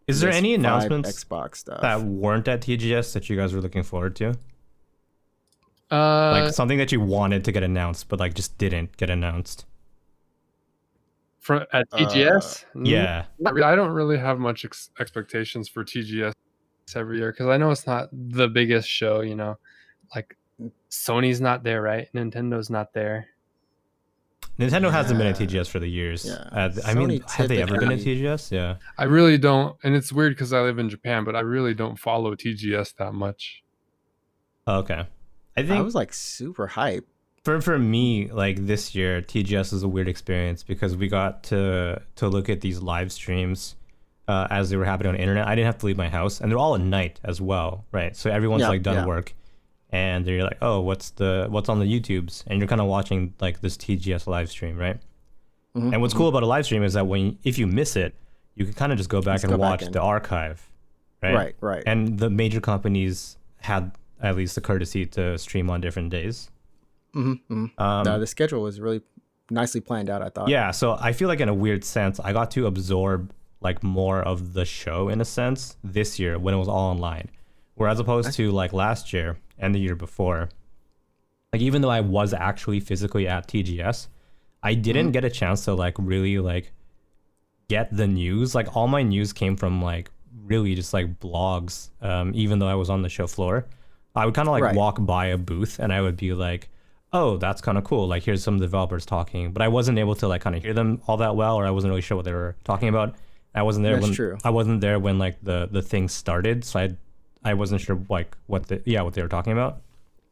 Is there any announcements Xbox stuff that weren't at TGS that you guys were looking forward to? Like something that you wanted to get announced, but like just didn't get announced. At TGS? Yeah. I don't really have much expectations for TGS every year because I know it's not the biggest show, like Sony's not there, right? Nintendo's not there. Nintendo hasn't been at TGS for the years. Yeah. I mean, have they ever been at TGS? Yeah. I really don't, and it's weird because I live in Japan, but I really don't follow TGS that much. Okay. I think I was like super hype. For me, like this year, TGS is a weird experience because we got to look at these live streams as they were happening on the internet. I didn't have to leave my house, and they're all at night as well, right? So everyone's done work, and they're like, "Oh, what's on the YouTubes?" And you're kind of watching like this TGS live stream, right? Mm-hmm, and what's cool about a live stream is that if you miss it, you can kind of just go back and watch the archive, right? Right. And the major companies had at least the courtesy to stream on different days. The schedule was really nicely planned out, I thought. Yeah, so I feel like in a weird sense, I got to absorb like more of the show in a sense this year when it was all online, whereas opposed to like last year and the year before. Like even though I was actually physically at TGS, I didn't get a chance to like really like get the news. Like all my news came from like really just like blogs. Even though I was on the show floor, I would kind of like walk by a booth and I would be like, oh, that's kind of cool. Like, here's some developers talking, but I wasn't able to like kind of hear them all that well, or I wasn't really sure what they were talking about. I wasn't there I wasn't there when like the thing started, so I wasn't sure like what they were talking about.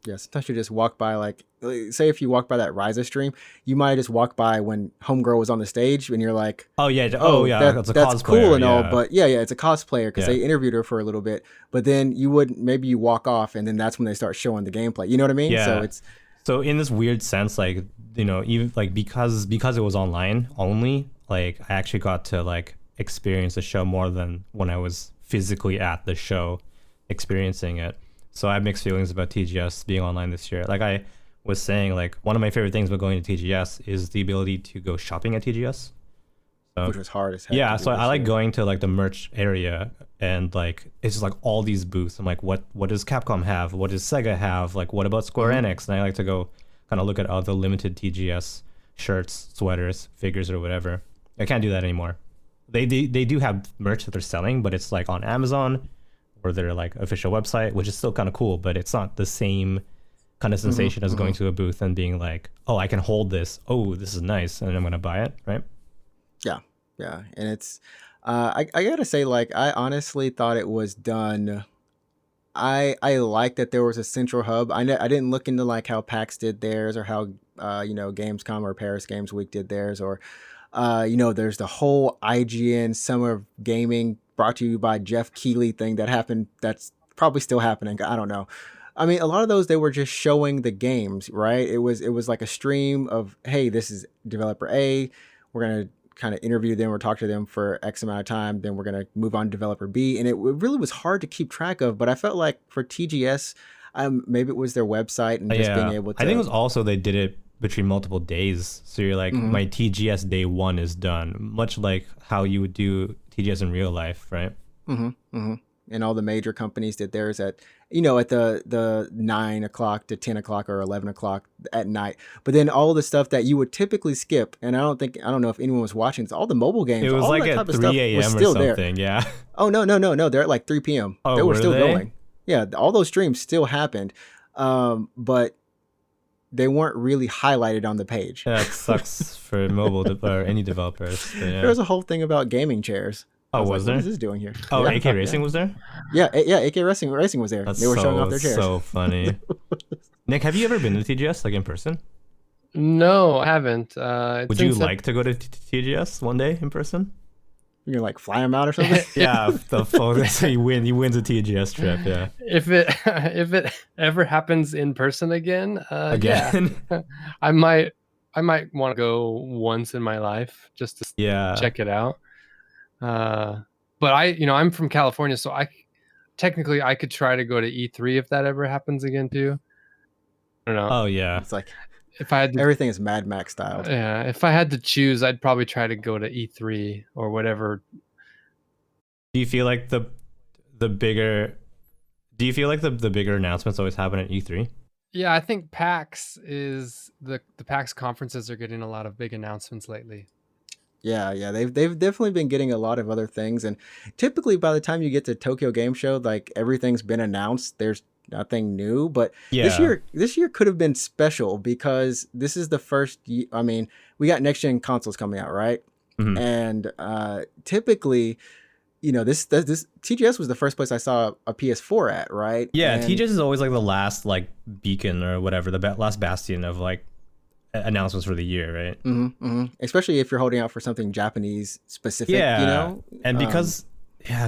Yeah, sometimes you just walk by, like say if you walk by that Ryza stream, you might just walk by when Homegirl was on the stage, and you're like, that's cool and all, but it's a cosplayer because they interviewed her for a little bit, but then you walk off, and then that's when they start showing the gameplay. You know what I mean? Yeah. So in this weird sense, like, even like because it was online only, like I actually got to like experience the show more than when I was physically at the show experiencing it. So I have mixed feelings about TGS being online this year. Like I was saying, like one of my favorite things about going to TGS is the ability to go shopping at TGS. So, which was hard as heck. Yeah, so I like going to like the merch area, and like it's just like all these booths. I'm like, what does Capcom have? What does Sega have? Like, what about Square Enix? And I like to go kind of look at other limited TGS shirts, sweaters, figures, or whatever. I can't do that anymore. they do have merch that they're selling, but it's like on Amazon or their like official website, which is still kind of cool, but it's not the same kind of sensation as going to a booth and being like, oh, I can hold this. Oh, this is nice, and I'm gonna buy it, right? Yeah, yeah, and it's I gotta say, like, I honestly thought it was done. I like that there was a central hub. I didn't look into like how PAX did theirs or how Gamescom or Paris Games Week did theirs, or there's the whole IGN Summer of Gaming brought to you by Jeff Keighley thing that happened. That's probably still happening. I don't know. I mean, a lot of those, they were just showing the games, right? It was like a stream of, hey, this is developer A. We're gonna kind of interview them or talk to them for X amount of time. Then we're gonna move on to developer B, and it really was hard to keep track of. But I felt like for TGS, maybe it was their website and just being able to. I think it was also they did it between multiple days, so you're like, my TGS day 1 is done, much like how you would do TGS in real life, right? And all the major companies did theirs at the 9 o'clock to 10 o'clock or 11 o'clock at night. But then all the stuff that you would typically skip, and I don't know if anyone was watching, it's all the mobile games. It was all like that at 3 a.m. or something, yeah. Oh, no. They're at like 3 p.m. Oh, they were still they? going. Yeah, all those streams still happened. But they weren't really highlighted on the page. Yeah, it sucks for mobile or any developers. Yeah. There was a whole thing about gaming chairs. Oh, was there? What is this doing here? Oh, yeah, AK Racing was there? Yeah, AK Racing was there. They were showing off their chairs. So funny. Nick, have you ever been to TGS, like in person? No, I haven't. Would you like to go to TGS one day in person? You're gonna like fly them out or something? Yeah, so he wins a TGS trip. Yeah. If it ever happens in person again, yeah, I might want to go once in my life just to check it out. But I'm from California, so I could try to go to E3 if that ever happens again too. I don't know. Oh yeah, it's like if I had everything is Mad Max style. Yeah, if I had to choose, I'd probably try to go to E3 or whatever. Do you feel like the bigger announcements always happen at E3? Yeah, I think PAX is the PAX conferences are getting a lot of big announcements lately. Yeah, they've definitely been getting a lot of other things, and typically by the time you get to Tokyo Game Show, like everything's been announced. There's nothing new, but this year could have been special because this is the first. I mean, we got next gen consoles coming out, right? And typically, this TGS was the first place I saw a PS4 at, right? Yeah, and TGS is always like the last like beacon or whatever, the last bastion of like announcements for the year, right? Especially if you're holding out for something Japanese specific, and because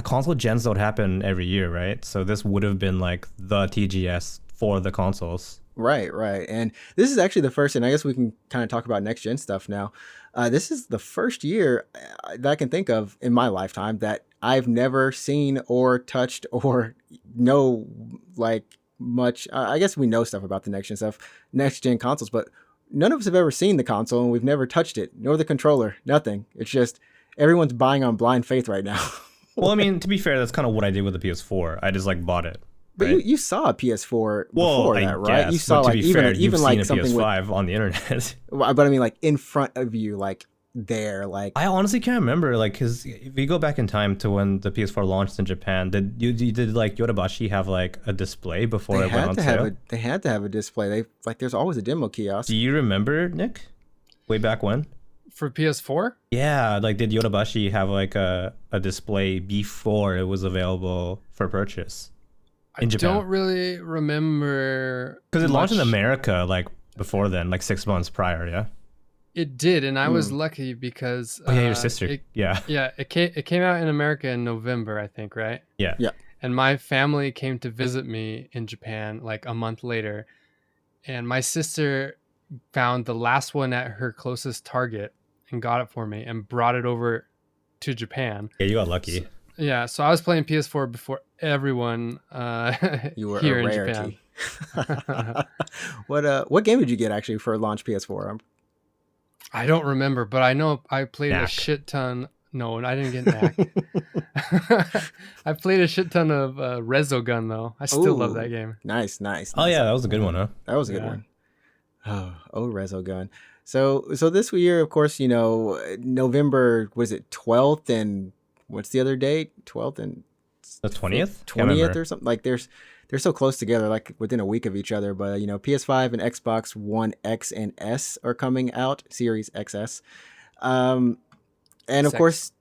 console gens don't happen every year, right? So this would have been like the TGS for the consoles. Right. And this is actually the first, and I guess we can kind of talk about next gen stuff now. This is the first year that I can think of in my lifetime that I've never seen or touched or know like much. I guess we know stuff about the next gen consoles, but none of us have ever seen the console and we've never touched it, nor the controller, nothing. It's just everyone's buying on blind faith right now. Well, I mean, to be fair, that's kind of what I did with the PS4. I just like bought it. But right? you saw a PS4 before that, right? Guess, you saw like even like something with PS5 on the internet. But I mean, like in front of you, like there, like I honestly can't remember, like, because if you go back in time to when the PS4 launched in Japan, did like Yodobashi have like a display before it went on sale? They had to have a display. There's always a demo kiosk. Do you remember, Nick? Way back when? For PS4? Yeah, like did Yodobashi have like a display before it was available for purchase in Japan? I don't really remember. Because it launched in America like before then, like 6 months prior, yeah? It did, and I was lucky because... your sister. Yeah, it came out in America in November, I think, right? Yeah. And my family came to visit me in Japan like a month later, and my sister found the last one at her closest Target and got it for me and brought it over to Japan. Yeah, you got lucky. So I was playing PS4 before everyone you were here a in rarity. Japan. What game did you get actually for launch PS4? I don't remember, but I know I played a shit ton. No, I didn't get Knack. I played a shit ton of Resogun though. I still love that game. Nice. Oh yeah, that was a good one, huh? That was a good one. Oh, Resogun. So this year, of course, November, was it 12th and what's the other date? 12th and the 20th? 20th or something. Like they're so close together, like within a week of each other. But PS5 and Xbox One X and S are coming out, Series XS. And of course,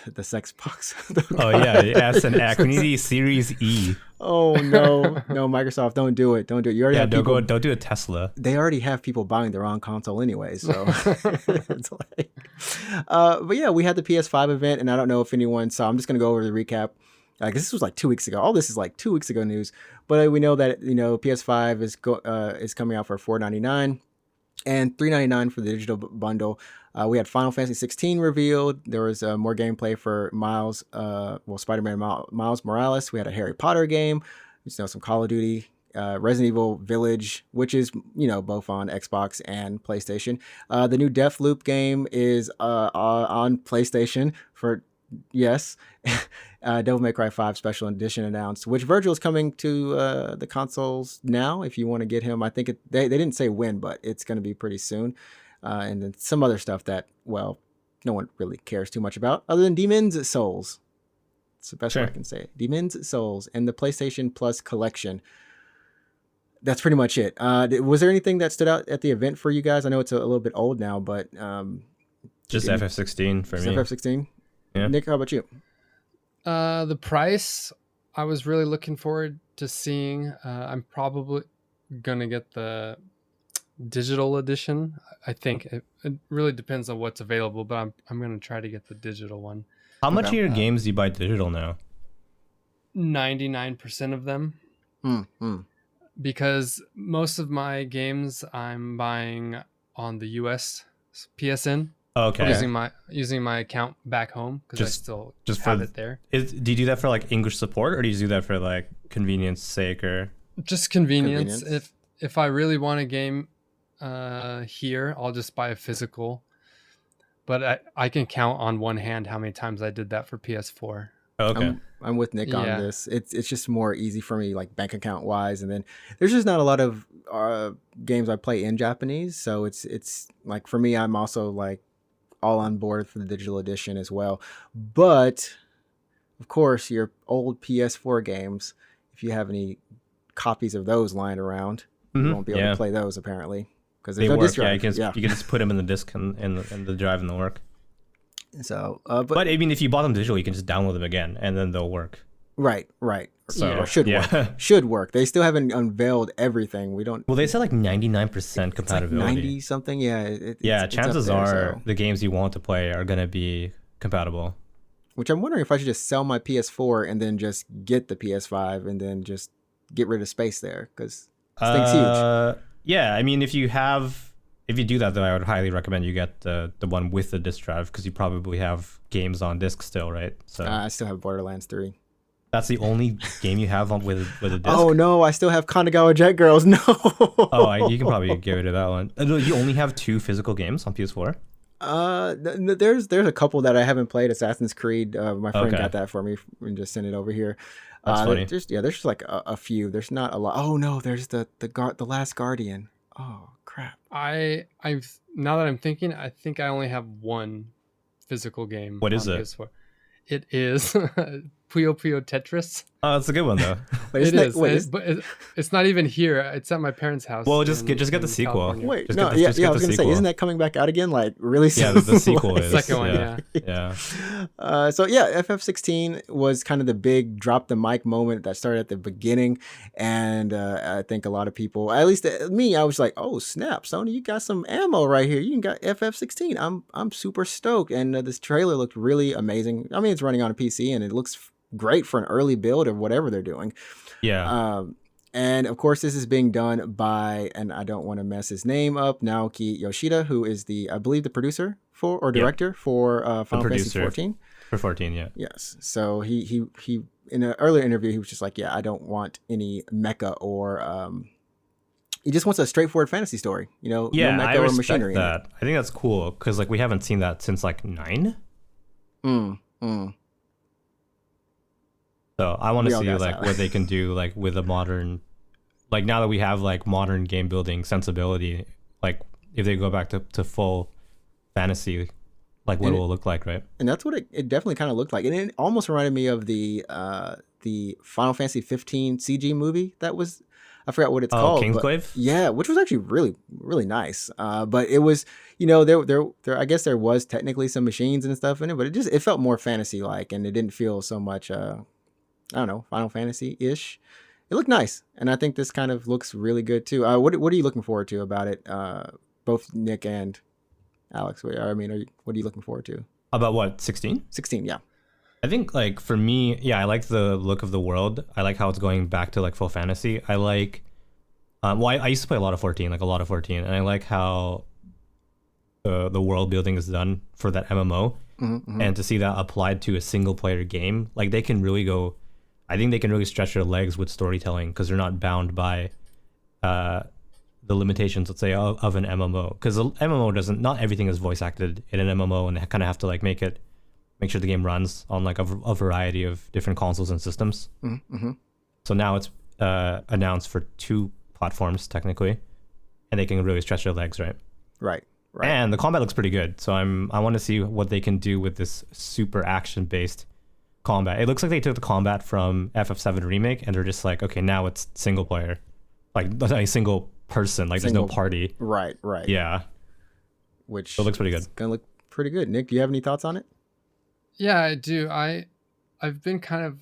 the sex box. Oh yeah, S and X. We need the Series E. Oh no, Microsoft, don't do it. You already have people, don't do a Tesla. They already have people buying the wrong console anyway, so it's like. But yeah, we had the PS5 event, and I don't know if anyone saw. I'm just gonna go over the recap. Like this was like 2 weeks ago. All this is like 2 weeks ago news, but we know that PS5 is coming out for $499 and $399 for the digital bundle. We had Final Fantasy 16 revealed. There was more gameplay for Spider-Man Miles Morales. We had a Harry Potter game. Some Call of Duty, Resident Evil Village, which is both on Xbox and PlayStation. The new Deathloop game is on PlayStation for yes. Devil May Cry 5 Special Edition announced, which Virgil is coming to the consoles now. If you want to get him, I think they didn't say when, but it's going to be pretty soon. And then some other stuff that, well, no one really cares too much about, other than Demon's Souls. It's the best way I can say it. Demon's Souls and the PlayStation Plus collection. That's pretty much it. Was there anything that stood out at the event for you guys? I know it's a little bit old now, but just FF16 for me. FF16. Yeah. Nick, how about you? The price, I was really looking forward to seeing. I'm probably gonna get the digital edition. I think it really depends on what's available, but I'm gonna try to get the digital one. How much of your games do you buy digital now? 99% of them. Because most of my games I'm buying on the US PSN. Okay. Using my account back home because I still have it there. Do you do that for like English support, or do you do that for like convenience sake, or just convenience? If I really want a game here, I'll just buy a physical. But I can count on one hand how many times I did that for PS4. Okay. I'm with Nick on this. It's just more easy for me, like bank account wise, and then there's just not a lot of games I play in Japanese, so it's like for me, I'm also like all on board for the digital edition as well. But of course, your old PS4 games, if you have any copies of those lying around, you won't be able to play those apparently because there's no work. disc drive. You can just put them in the disc and the drive and they'll work. So, but I mean, if you bought them digital, you can just download them again and then they'll work. Right. So or should work. Should work. They still haven't unveiled everything. We don't. Well, they said like 99% compatibility. Like 90 something. Yeah. Chances there, are the games you want to play are gonna be compatible. Which I'm wondering if I should just sell my PS4 and then just get the PS5 and then just get rid of space there because this thing's huge. Yeah, I mean, if you do that, though, I would highly recommend you get the one with the disc drive because you probably have games on disc still, right? So I still have Borderlands 3. That's the only game you have with a disc? Oh, no, I still have Kanagawa Jet Girls. No. You can probably get rid of that one. You only have 2 physical games on PS4? There's a couple that I haven't played. Assassin's Creed. My friend got that for me and just sent it over here. That's funny. There's just like a few. There's not a lot. Oh no, there's the Last Guardian. Oh crap. I've now that I'm thinking, I think I only have one physical game. What is it? PS4. It is Puyo Puyo Tetris. Oh, that's a good one though. But it's not even here. It's at my parents' house. Well, just get the sequel. California. Wait, just no, I was gonna say, isn't that coming back out again? Like really soon? Yeah, the sequel is. The second one, yeah. So yeah, FF16 was kind of the big drop the mic moment that started at the beginning, and I think a lot of people, at least me, I was like, oh snap, Sony, you got some ammo right here. You got FF16. I'm super stoked, and this trailer looked really amazing. I mean, it's running on a PC, and it looks great for an early build of whatever they're doing. Yeah. And of course, this is being done by, and I don't want to mess his name up, Naoki Yoshida, who is I believe the producer for director for Final Fantasy 14. For 14, yeah. Yes. So he in an earlier interview, he was just like, yeah, I don't want any mecha or he just wants a straightforward fantasy story, no mecha I respect or machinery. That. I think that's cool because like we haven't seen that since like 9. So I want to see like what they can do like with a modern like now that we have like modern game building sensibility, like if they go back to full fantasy, like what will it look like, right? And that's what it definitely kind of looked like. And it almost reminded me of the Final Fantasy 15 CG movie that was, I forgot what it's called. Kingsglaive? Yeah, which was actually really, really nice. But it was, you know, there I guess there was technically some machines and stuff in it, but it felt more fantasy like, and it didn't feel so much I don't know, Final Fantasy-ish. It looked nice, and I think this kind of looks really good too. What are you looking forward to about it? Both Nick and Alex. What are you looking forward to? About what, 16? 16, yeah. I think like for me, yeah, I like the look of the world. I like how it's going back to like full fantasy. I like, I used to play a lot of 14, and I like how the world building is done for that MMO, and to see that applied to a single player game, like they can really go. I think they can really stretch their legs with storytelling because they're not bound by the limitations, let's say, of an MMO. Because the MMO not everything is voice acted in an MMO, and they kind of have to like make sure the game runs on like a variety of different consoles and systems. So now it's announced for 2 platforms technically, and they can really stretch their legs, right? Right. And the combat looks pretty good, so I want to see what they can do with this super action based combat. It looks like they took the combat from FF7 remake, and they're just like, okay, now it's single player, like a single person, like there's no party. Right. Yeah. Which it looks pretty good. It's gonna look pretty good. Nick, do you have any thoughts on it? Yeah, I do. I've been kind of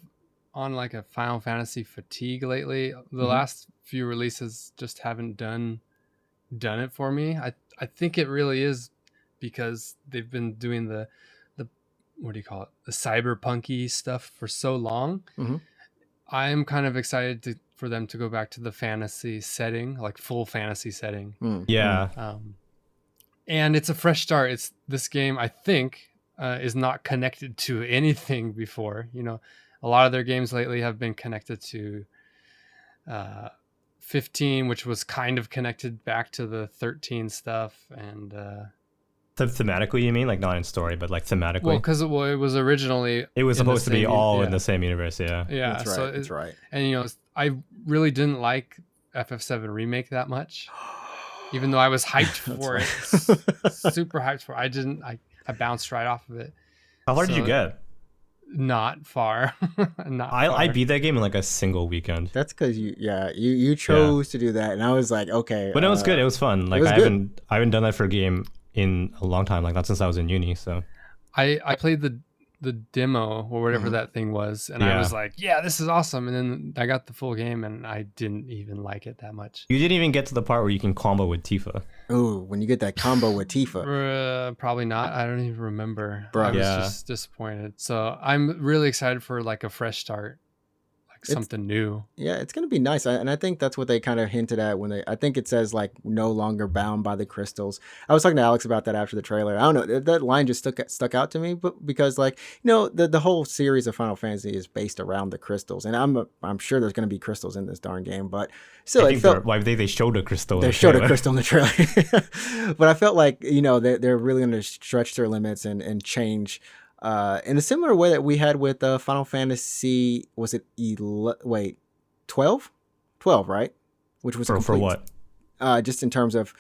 on like a Final Fantasy fatigue lately. The last few releases just haven't done it for me. I think it really is because they've been doing the what do you call it? The cyberpunky stuff for so long. I am kind of excited for them to go back to the fantasy setting, like full fantasy setting. Yeah. And it's a fresh start. This game, I think, is not connected to anything before. You know, a lot of their games lately have been connected to 15, which was kind of connected back to the 13 stuff. And thematically, you mean, like not in story, but like thematically? Well, because it was originally supposed to be all in the same universe. Yeah. That's right. So that's right. And you know, I really didn't like FF7 remake that much, even though I was hyped for it, super hyped for it. I bounced right off of it. How far did you get? Not far. I beat that game in like a single weekend. That's because you chose to do that, and I was like, okay. But it was good. It was fun. Like I haven't done that for a game in a long time, like not since I was in uni. So I played the demo or whatever that thing was, and I was like, yeah, this is awesome. And then I got the full game, and I didn't even like it that much. You didn't even get to the part where you can combo with Tifa. Oh, when you get that combo with Tifa. Probably not. I don't even remember. I was just disappointed. So I'm really excited for like a fresh start. Something new. Yeah, it's gonna be nice, and I think that's what they kind of hinted at when I think it says like no longer bound by the crystals. I was talking to Alex about that after the trailer. I don't know, that line just stuck out to me, but because like, you know, the whole series of Final Fantasy is based around the crystals, and I'm sure there's gonna be crystals in this darn game, but still, they showed a crystal. They showed a crystal in the trailer, but I felt like, you know, they're really gonna stretch their limits and change. In a similar way that we had with Final Fantasy, was it 12? 12, right? Which was for what? Just in terms of,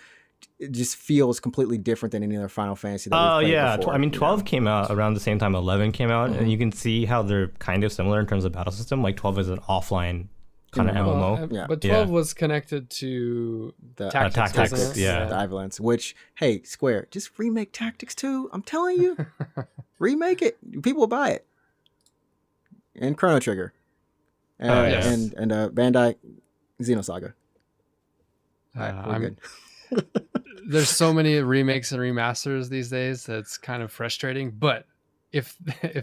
it just feels completely different than any other Final Fantasy that we've played before. I mean, 12 came out around the same time 11 came out, and you can see how they're kind of similar in terms of battle system. Like 12 is an offline kind of MMO. But 12 was connected to the Tactics, the Avalanche, which, hey, Square, just remake Tactics 2. I'm telling you. Remake it. People will buy it. And Chrono Trigger. And Bandai Xenosaga. We're good. There's so many remakes and remasters these days that's kind of frustrating, but if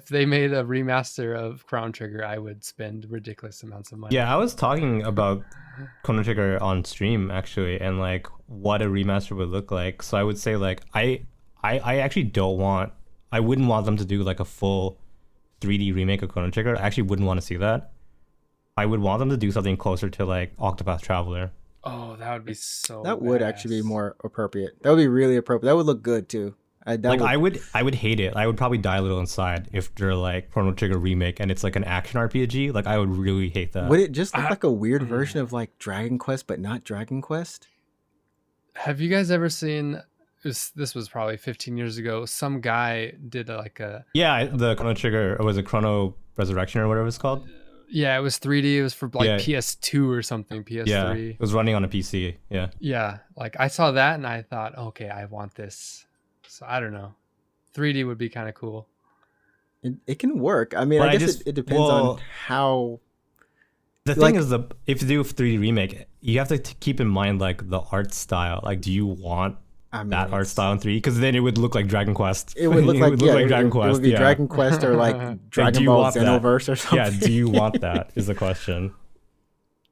they made a remaster of Chrono Trigger, I would spend ridiculous amounts of money. Yeah, I was talking about Chrono Trigger on stream actually, and like what a remaster would look like. So I would say like I actually I wouldn't want them to do like a full 3D remake of Chrono Trigger. I actually wouldn't want to see that. I would want them to do something closer to like Octopath Traveler. Oh, that would be so That would actually be more appropriate. That would be really appropriate. That would look good too. I would hate it. I would probably die a little inside if they're like Chrono Trigger remake and it's like an action RPG. Like I would really hate that. Would it just look like a weird version of like Dragon Quest, but not Dragon Quest? Have you guys ever seen? This was probably 15 years ago. Some guy did the Chrono Trigger, or was it Chrono Resurrection or whatever it's called? Yeah, it was 3D. It was for like PS2 or something, PS3. Yeah, it was running on a PC. Yeah. Yeah, like I saw that and I thought, okay, I want this. So I don't know. 3D would be kind of cool. It can work. I mean, I guess it depends on how. The thing is, if you do a 3D remake, you have to keep in mind like the art style. Like, do you want that art style in 3D? Because then it would look like Dragon Quest. It would look like Dragon Quest. It would be Dragon Quest or like Dragon Ball Xenoverse or something. Yeah, do you want that? Is the question.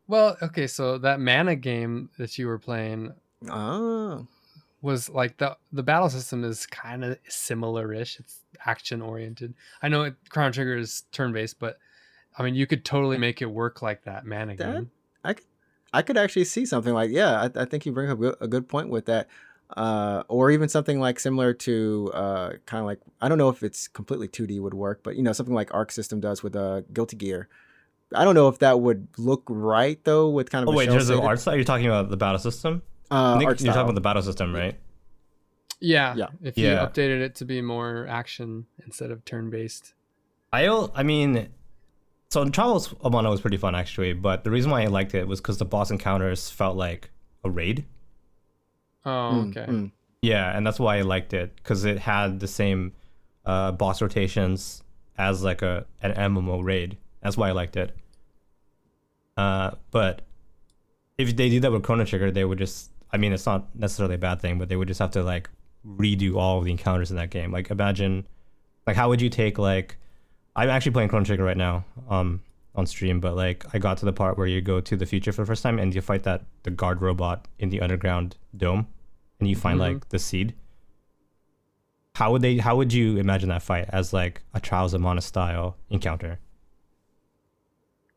Well, okay, so that Mana game that you were playing was like the battle system is kind of similar-ish. It's action oriented. I know Chrono Trigger is turn-based, but I mean, you could totally make it work like that Mana game. I could actually see something like, I think you bring up a good point with that. Or even something like similar to kind of like, I don't know if it's completely 2D would work, but something like Arc System does with Guilty Gear. I don't know if that would look right though with kind of. Oh wait, there's an art style. You're talking about the battle system. You're talking about the battle system, right? Yeah. If you updated it to be more action instead of turn-based. I mean, so Trials of Mana was pretty fun actually, but the reason why I liked it was because the boss encounters felt like a raid. Oh, okay. Yeah, and that's why I liked it, because it had the same boss rotations as like an MMO raid. That's why I liked it. But if they did that with Chrono Trigger, they would just, I mean, it's not necessarily a bad thing, but they would just have to like redo all of the encounters in that game. Like imagine, like how would you take like, I'm actually playing Chrono Trigger right now on stream, but like I got to the part where you go to the future for the first time and you fight the guard robot in the underground dome and you find like the seed. How would you imagine that fight as like a Trials of Mana style encounter?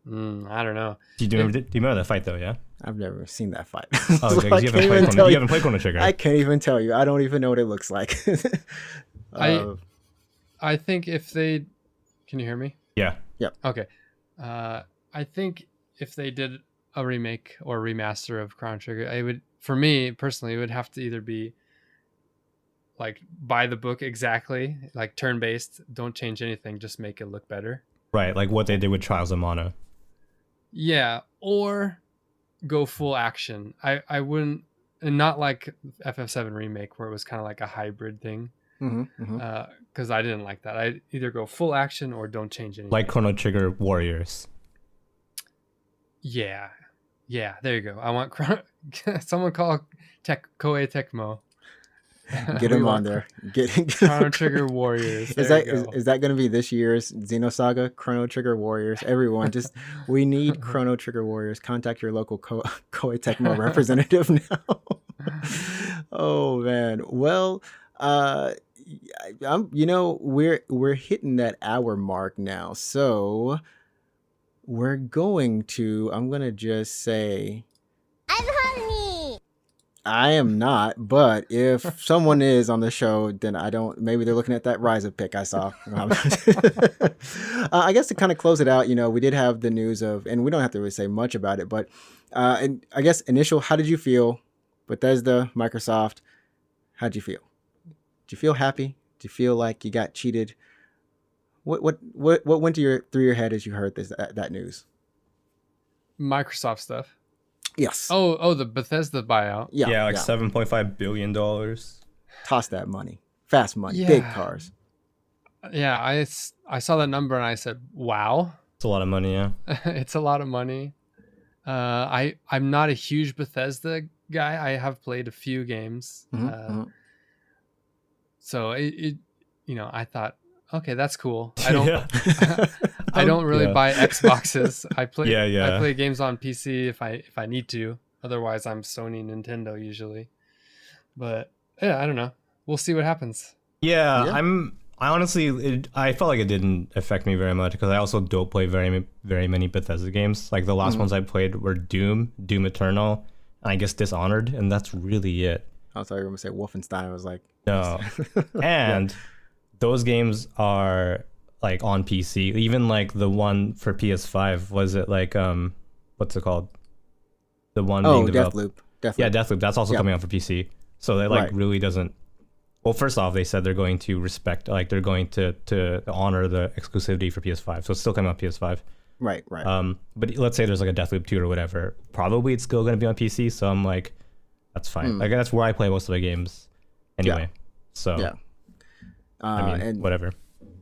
I don't know. Do you remember that fight though? Yeah, I've never seen that fight. Oh, okay, you haven't played Chrono Trigger. I can't even tell you. I don't even know what it looks like. I think if they, can you hear me? Yeah. Yep. Okay. I think if they did a remake or remaster of Chrono Trigger, for me personally, it would have to either be like by the book exactly, like turn-based, don't change anything, just make it look better. Right, like what they did with Trials of Mana. Yeah, or go full action. I wouldn't, and not like FF7 remake where it was kind of like a hybrid thing. Because I didn't like that. I either go full action or don't change anything. Like Chrono Trigger Warriors. Yeah, there you go. I want someone call Koei Tecmo. Get him on there. Get Chrono Trigger Warriors. Is that going to be this year's Xenosaga? Chrono Trigger Warriors. Everyone, we need Chrono Trigger Warriors. Contact your local Koei Tecmo representative now. Oh man. Well, we're hitting that hour mark now, so we're going to. I'm gonna just say. I'm hungry. I am not, but if someone is on the show, then I don't. Maybe they're looking at that Ryza pick I saw. I guess to kind of close it out, we did have the news of, and we don't have to really say much about it, but and I guess initial. How did you feel? Bethesda, Microsoft. How'd you feel? Did you feel happy? Did you feel like you got cheated? What went through your head as you heard that news? Microsoft stuff. Yes. Oh, the Bethesda buyout. Yeah, like $7.5 billion. Toss that money. Fast money. Big cars. Yeah, I saw that number and I said, wow. It's a lot of money, yeah. It's a lot of money. I'm not a huge Bethesda guy. I have played a few games. So I thought, okay, that's cool. I don't I don't really buy Xboxes. I play games on PC if I need to. Otherwise I'm Sony, Nintendo usually. But yeah, I don't know. We'll see what happens. I honestly I felt like it didn't affect me very much because I also don't play very many Bethesda games. Like the last ones I played were Doom Eternal, and I guess Dishonored, and that's really it. I was sorry, you were gonna say Wolfenstein. I was like, no. And those games are like on PC. Even like the one for PS5, was it like what's it called? The one being developed. Deathloop. Yeah, Deathloop. That's also coming out for PC. So it like really doesn't. Well, first off, they said they're going to respect, like they're going to honor the exclusivity for PS5. So it's still coming out PS5. Right. But let's say there's like a Deathloop 2 or whatever. Probably it's still going to be on PC. So I'm like, that's fine. Like that's where I play most of my games anyway. So yeah. I mean, whatever.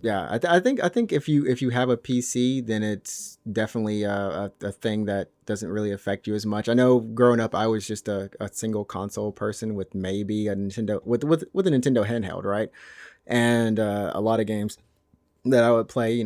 Yeah, I think if you have a PC, then it's definitely a thing that doesn't really affect you as much. I know growing up, I was just a single console person with maybe a Nintendo with a Nintendo handheld, right? And a lot of games that I would play,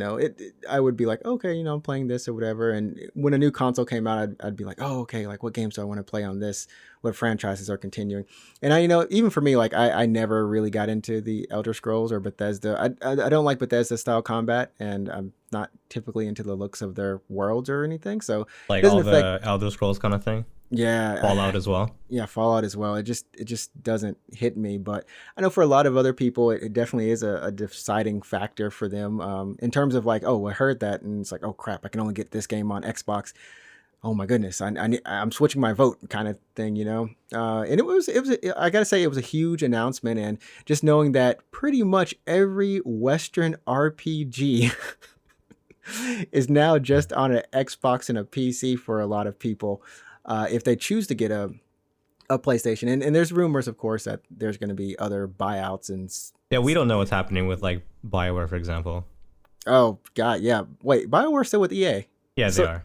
I would be like, okay, I'm playing this or whatever. And when a new console came out, I'd be like, oh, okay, like what games do I want to play on this? What franchises are continuing? And even for me, like I never really got into the Elder Scrolls or Bethesda. I don't like Bethesda style combat, and I'm not typically into the looks of their worlds or anything. So like all the Elder Scrolls kind of thing. Yeah, Fallout as well. Yeah, Fallout as well. It just doesn't hit me. But I know for a lot of other people, it definitely is a deciding factor for them in terms of like, oh, I heard that, and it's like, oh crap, I can only get this game on Xbox. Oh my goodness, I'm switching my vote kind of thing, And it was I gotta say it was a huge announcement, and just knowing that pretty much every Western RPG is now just on an Xbox and a PC for a lot of people. If they choose to get a PlayStation, and there's rumors, of course, that there's going to be other buyouts and we don't know what's happening with like BioWare, for example. Oh God, yeah. Wait, BioWare's still with EA? Yeah, they are.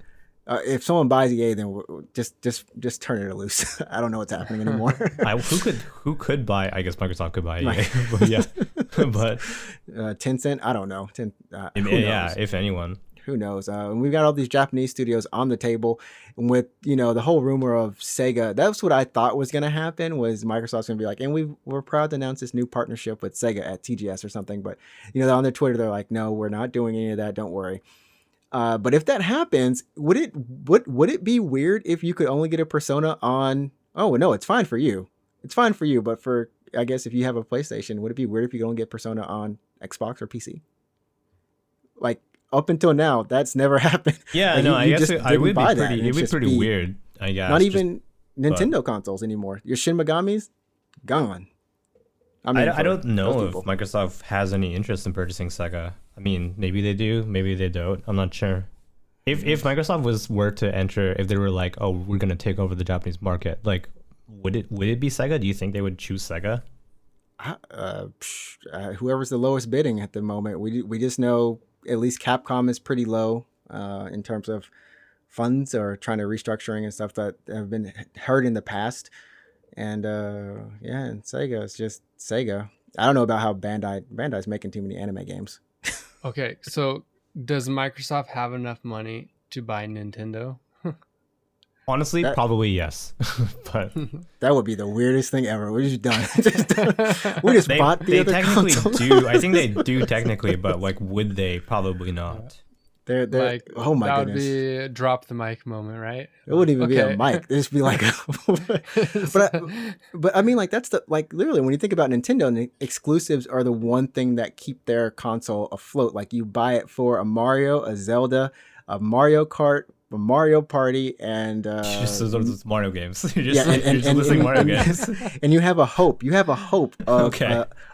If someone buys EA, then just turn it loose. I don't know what's happening anymore. Who could buy? I guess Microsoft could buy EA. But yeah, but Tencent, I don't know. If anyone. Who knows? And we've got all these Japanese studios on the table, and with the whole rumor of Sega. That's what I thought was going to happen. Was Microsoft's going to be like, and we're proud to announce this new partnership with Sega at TGS or something. But on their Twitter, they're like, no, we're not doing any of that. Don't worry. But if that happens, would it be weird if you could only get a Persona on? Oh no, it's fine for you. It's fine for you, but for I guess if you have a PlayStation, would it be weird if you could only get Persona on Xbox or PC? Like. Up until now, that's never happened. Yeah, like, no, I guess it would be pretty. It would be pretty weird. weird. I guess not even Nintendo consoles anymore. Your Shin Megami's gone. I don't know if Microsoft has any interest in purchasing Sega. I mean, maybe they do, maybe they don't. I'm not sure. If Microsoft were to enter, if they were like, oh, we're gonna take over the Japanese market, like, would it be Sega? Do you think they would choose Sega? Whoever's the lowest bidding at the moment. We just know. At least Capcom is pretty low in terms of funds or trying to restructuring and stuff that have been heard in the past. And and Sega is just Sega. I don't know about how Bandai's making too many anime games. Okay, so does Microsoft have enough money to buy Nintendo? Honestly, probably yes. But that would be the weirdest thing ever. We just done. We just bought the other technically consoles. do. I think they do technically, but like, would they? Probably not. They're like, oh my goodness. That would be a drop the mic moment, right? It wouldn't even be a mic. It'd just be like, but I mean, like that's literally when you think about Nintendo, the exclusives are the one thing that keep their console afloat. Like you buy it for a Mario, a Zelda, a Mario Kart, a Mario Party, and just those Mario games. You're just listing Mario games, and you have a hope. You have a hope of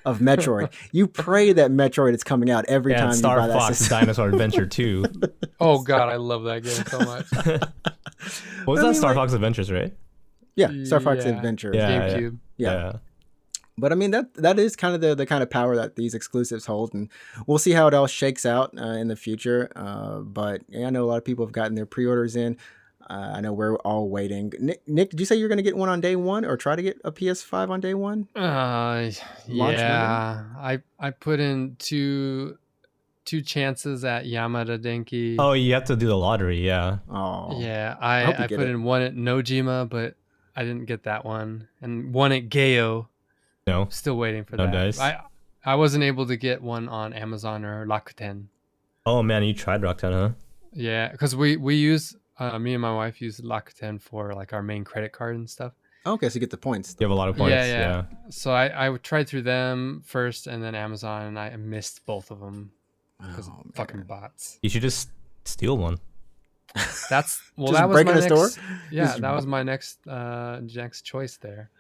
of Metroid. You pray that Metroid is coming out every time you buy that Star Fox Dinosaur Adventure 2. Oh God, I love that game so much. What was that? Star Fox Adventures, right? Yeah, Star Fox Adventure. GameCube. Yeah. But I mean that is kind of the kind of power that these exclusives hold, and we'll see how it all shakes out in the future. But I know a lot of people have gotten their pre-orders in. I know we're all waiting. Nick, did you say you're going to get one on day one, or try to get a PS5 on day one? Yeah, I put in two chances at Yamada Denki. Oh, you have to do the lottery, yeah. Oh, yeah. I put in one at Nojima, but I didn't get that one, and one at Gayo. No, still waiting for that. Dice. I wasn't able to get one on Amazon or Rakuten. Oh man, you tried Rakuten, huh? Yeah, because we use me and my wife use Rakuten for like our main credit card and stuff. Okay, so you get the points. You have a lot of points. Yeah. So I tried through them first, and then Amazon, and I missed both of them because of fucking bots. You should just steal one. That's Just that was break my in a next. store? Yeah, Just- that was my next choice there.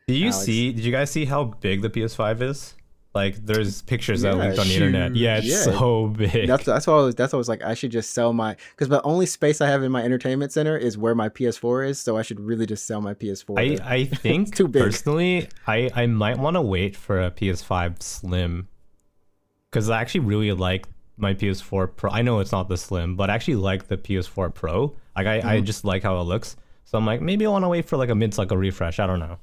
Did Alex. you guys see how big the PS5 is? Like, there's pictures that leaked on the huge. internet. Yeah, it's so big. That's why I was like, I should just sell my, because the only space I have in my entertainment center is where my PS4 is, so I should really just sell my PS4. I think too big. Personally, I might want to wait for a PS5 Slim, because I actually really like my PS4 Pro. I know it's not the Slim, but I actually like the PS4 Pro. Like I just like how it looks. So I'm like, maybe I want to wait for like a mid-cycle refresh. I don't know.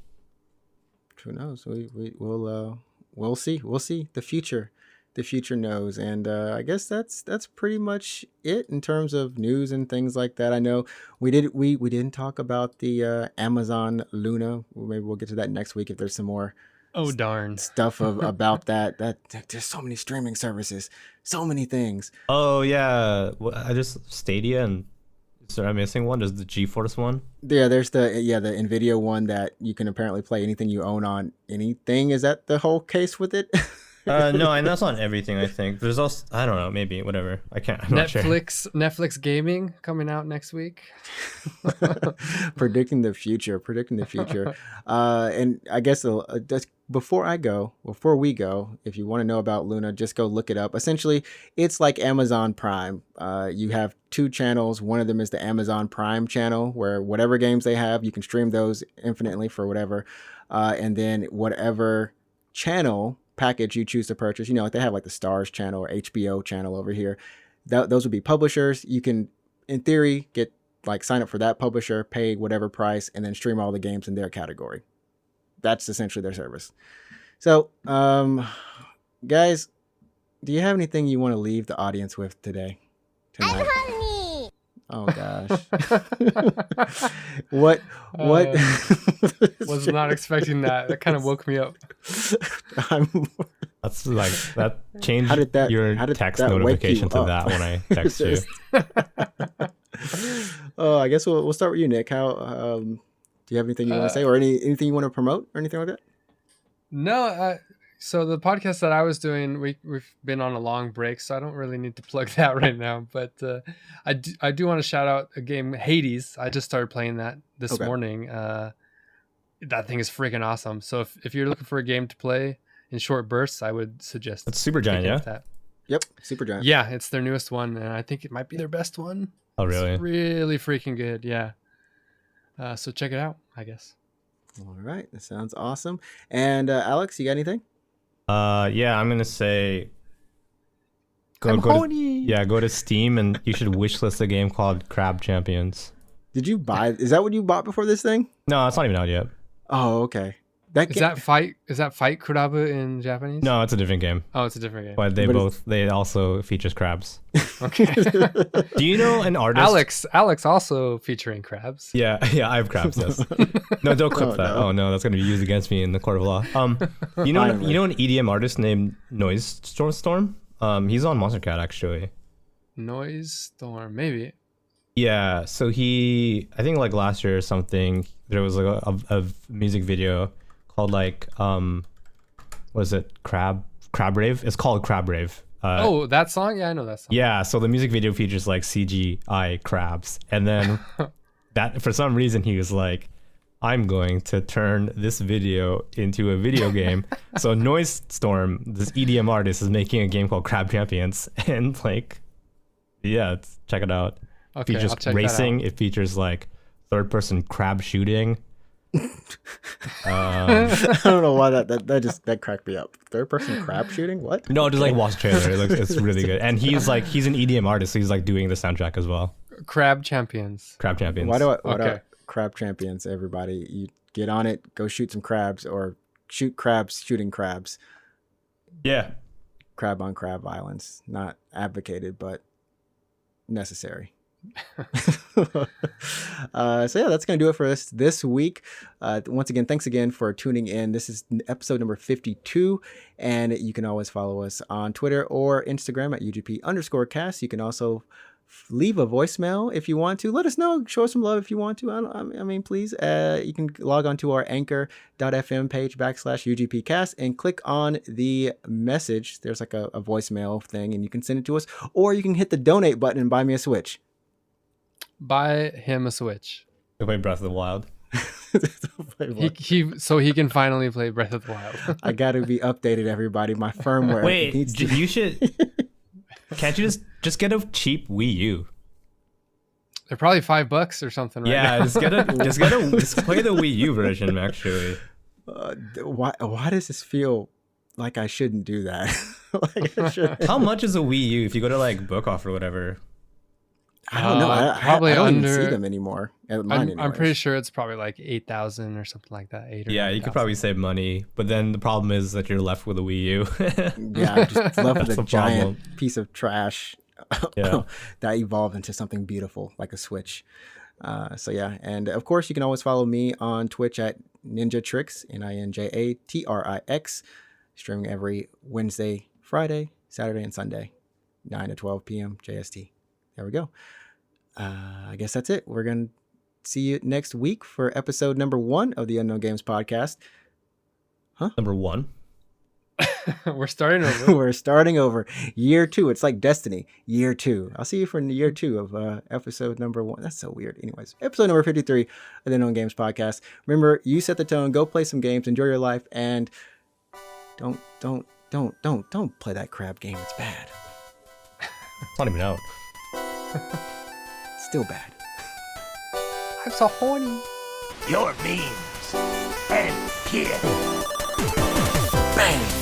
Who knows? We'll see. We'll see. The future knows. And I guess that's pretty much it in terms of news and things like that. I know we didn't talk about the Amazon Luna. Maybe we'll get to that next week if there's some more Oh darn stuff about that. That there's so many streaming services, so many things. Oh yeah, I just Stadia, and so I'm missing one. There's the GeForce one. Yeah, there's the Nvidia one that you can apparently play anything you own on anything. Is that the whole case with it? No, and that's not everything. I think there's also, I don't know, maybe whatever. I'm not sure. Netflix gaming coming out next week. predicting the future. And I guess just before we go, if you want to know about Luna, just go look it up. Essentially, it's like Amazon Prime. You have 2 channels. One of them is the Amazon Prime channel, where whatever games they have, you can stream those infinitely for whatever. And then whatever channel package you choose to purchase, like they have like the Stars channel or HBO channel over here. Those would be publishers. You can, in theory, get sign up for that publisher, pay whatever price, and then stream all the games in their category. That's essentially their service. So, guys, do you have anything you want to leave the audience with tonight? Oh gosh. What Was not expecting that. That kind of woke me up. That's like that changed your text that notification to that when I text you. Oh, I guess we'll start with you, Nick. How do you have anything you want to say, or anything you want to promote, or anything like that? No, so the podcast that I was doing, we've been on a long break, so I don't really need to plug that right now. But I do want to shout out a game, Hades. I just started playing that this morning. That thing is freaking awesome. So if you're looking for a game to play in short bursts, I would suggest. It's Supergiant, yeah. That. Yep, Supergiant. Yeah, it's their newest one, and I think it might be their best one. Oh, really? It's really freaking good, yeah. So check it out, I guess. All right, that sounds awesome. And Alex, you got anything? Yeah, I'm gonna say go to Steam, and you should wishlist a game called Crab Champions. Did you buy? Is that what you bought before this thing? No, it's not even out yet. Oh, okay. Is that fight Kurabu in Japanese? No, it's a different game. Oh, it's a different game. But they also features crabs. Okay. Do you know an artist? Alex also featuring crabs. Yeah, I have crabs. Yes. No, don't clip that. No. Oh no, that's gonna be used against me in the court of law. You know an EDM artist named Noise Storm? He's on Monstercat actually. Noise Storm, maybe. Yeah, so I think like last year or something, there was like a music video called like what is it? Crab Rave? It's called Crab Rave. That song? Yeah, I know that song. Yeah, so the music video features like CGI crabs, and then that for some reason he was like, I'm going to turn this video into a video game. So Noise Storm, this EDM artist, is making a game called Crab Champions, and like, yeah, check it out. Okay, features racing. It features like third-person crab shooting. I don't know why that cracked me up. Third-person crab shooting? What? No, just like watch the trailer. It's really good. And he's an EDM artist, so he's like doing the soundtrack as well. Crab Champions. Why do Crab Champions? Everybody, you get on it. Go shoot some crabs, or shoot crabs shooting crabs. Yeah. Crab on crab violence, not advocated, but necessary. So yeah, that's gonna do it for us this week. Once again, thanks again for tuning in. This is episode number 52, and you can always follow us on Twitter or Instagram at UGP_cast. You can also leave a voicemail if you want to. Let us know. Show us some love if you want to. I mean, please. You can log on to our anchor.fm page /UGPcast and click on the message. There's like a voicemail thing, and you can send it to us. Or you can hit the donate button and buy me a Switch. Buy him a Switch. To play Breath of the Wild. So he can finally play Breath of the Wild. I got to be updated, everybody. My firmware. Wait, you should... Can't you just get a cheap Wii U? They're probably $5 or something, right? Yeah, just play the Wii U version, actually. Why does this feel like I shouldn't do that? How much is a Wii U if you go to like Book Off or whatever? I don't know. Probably I don't under. even see them anymore. I'm pretty sure it's probably like 8,000 or something like that. Yeah, you could probably save money, but then the problem is that you're left with a Wii U. Yeah, just left with a giant piece of trash. Yeah. That evolved into something beautiful like a Switch. So yeah, and of course you can always follow me on Twitch at NinjaTrix, NinjaTrix, streaming every Wednesday, Friday, Saturday, and Sunday, 9 to 12 p.m. JST. There we go. I guess that's it. We're going to see you next week for episode number 1 of the Unknown Games podcast. Number 1? We're starting over. We're starting over. Year 2. It's like Destiny. Year 2. I'll see you for year 2 of episode number 1. That's so weird. Anyways, episode number 53 of the Unknown Games podcast. Remember, you set the tone. Go play some games. Enjoy your life. And don't play that crab game. It's bad. It's not even out. Still bad. I'm so horny. Your memes and here. Bang!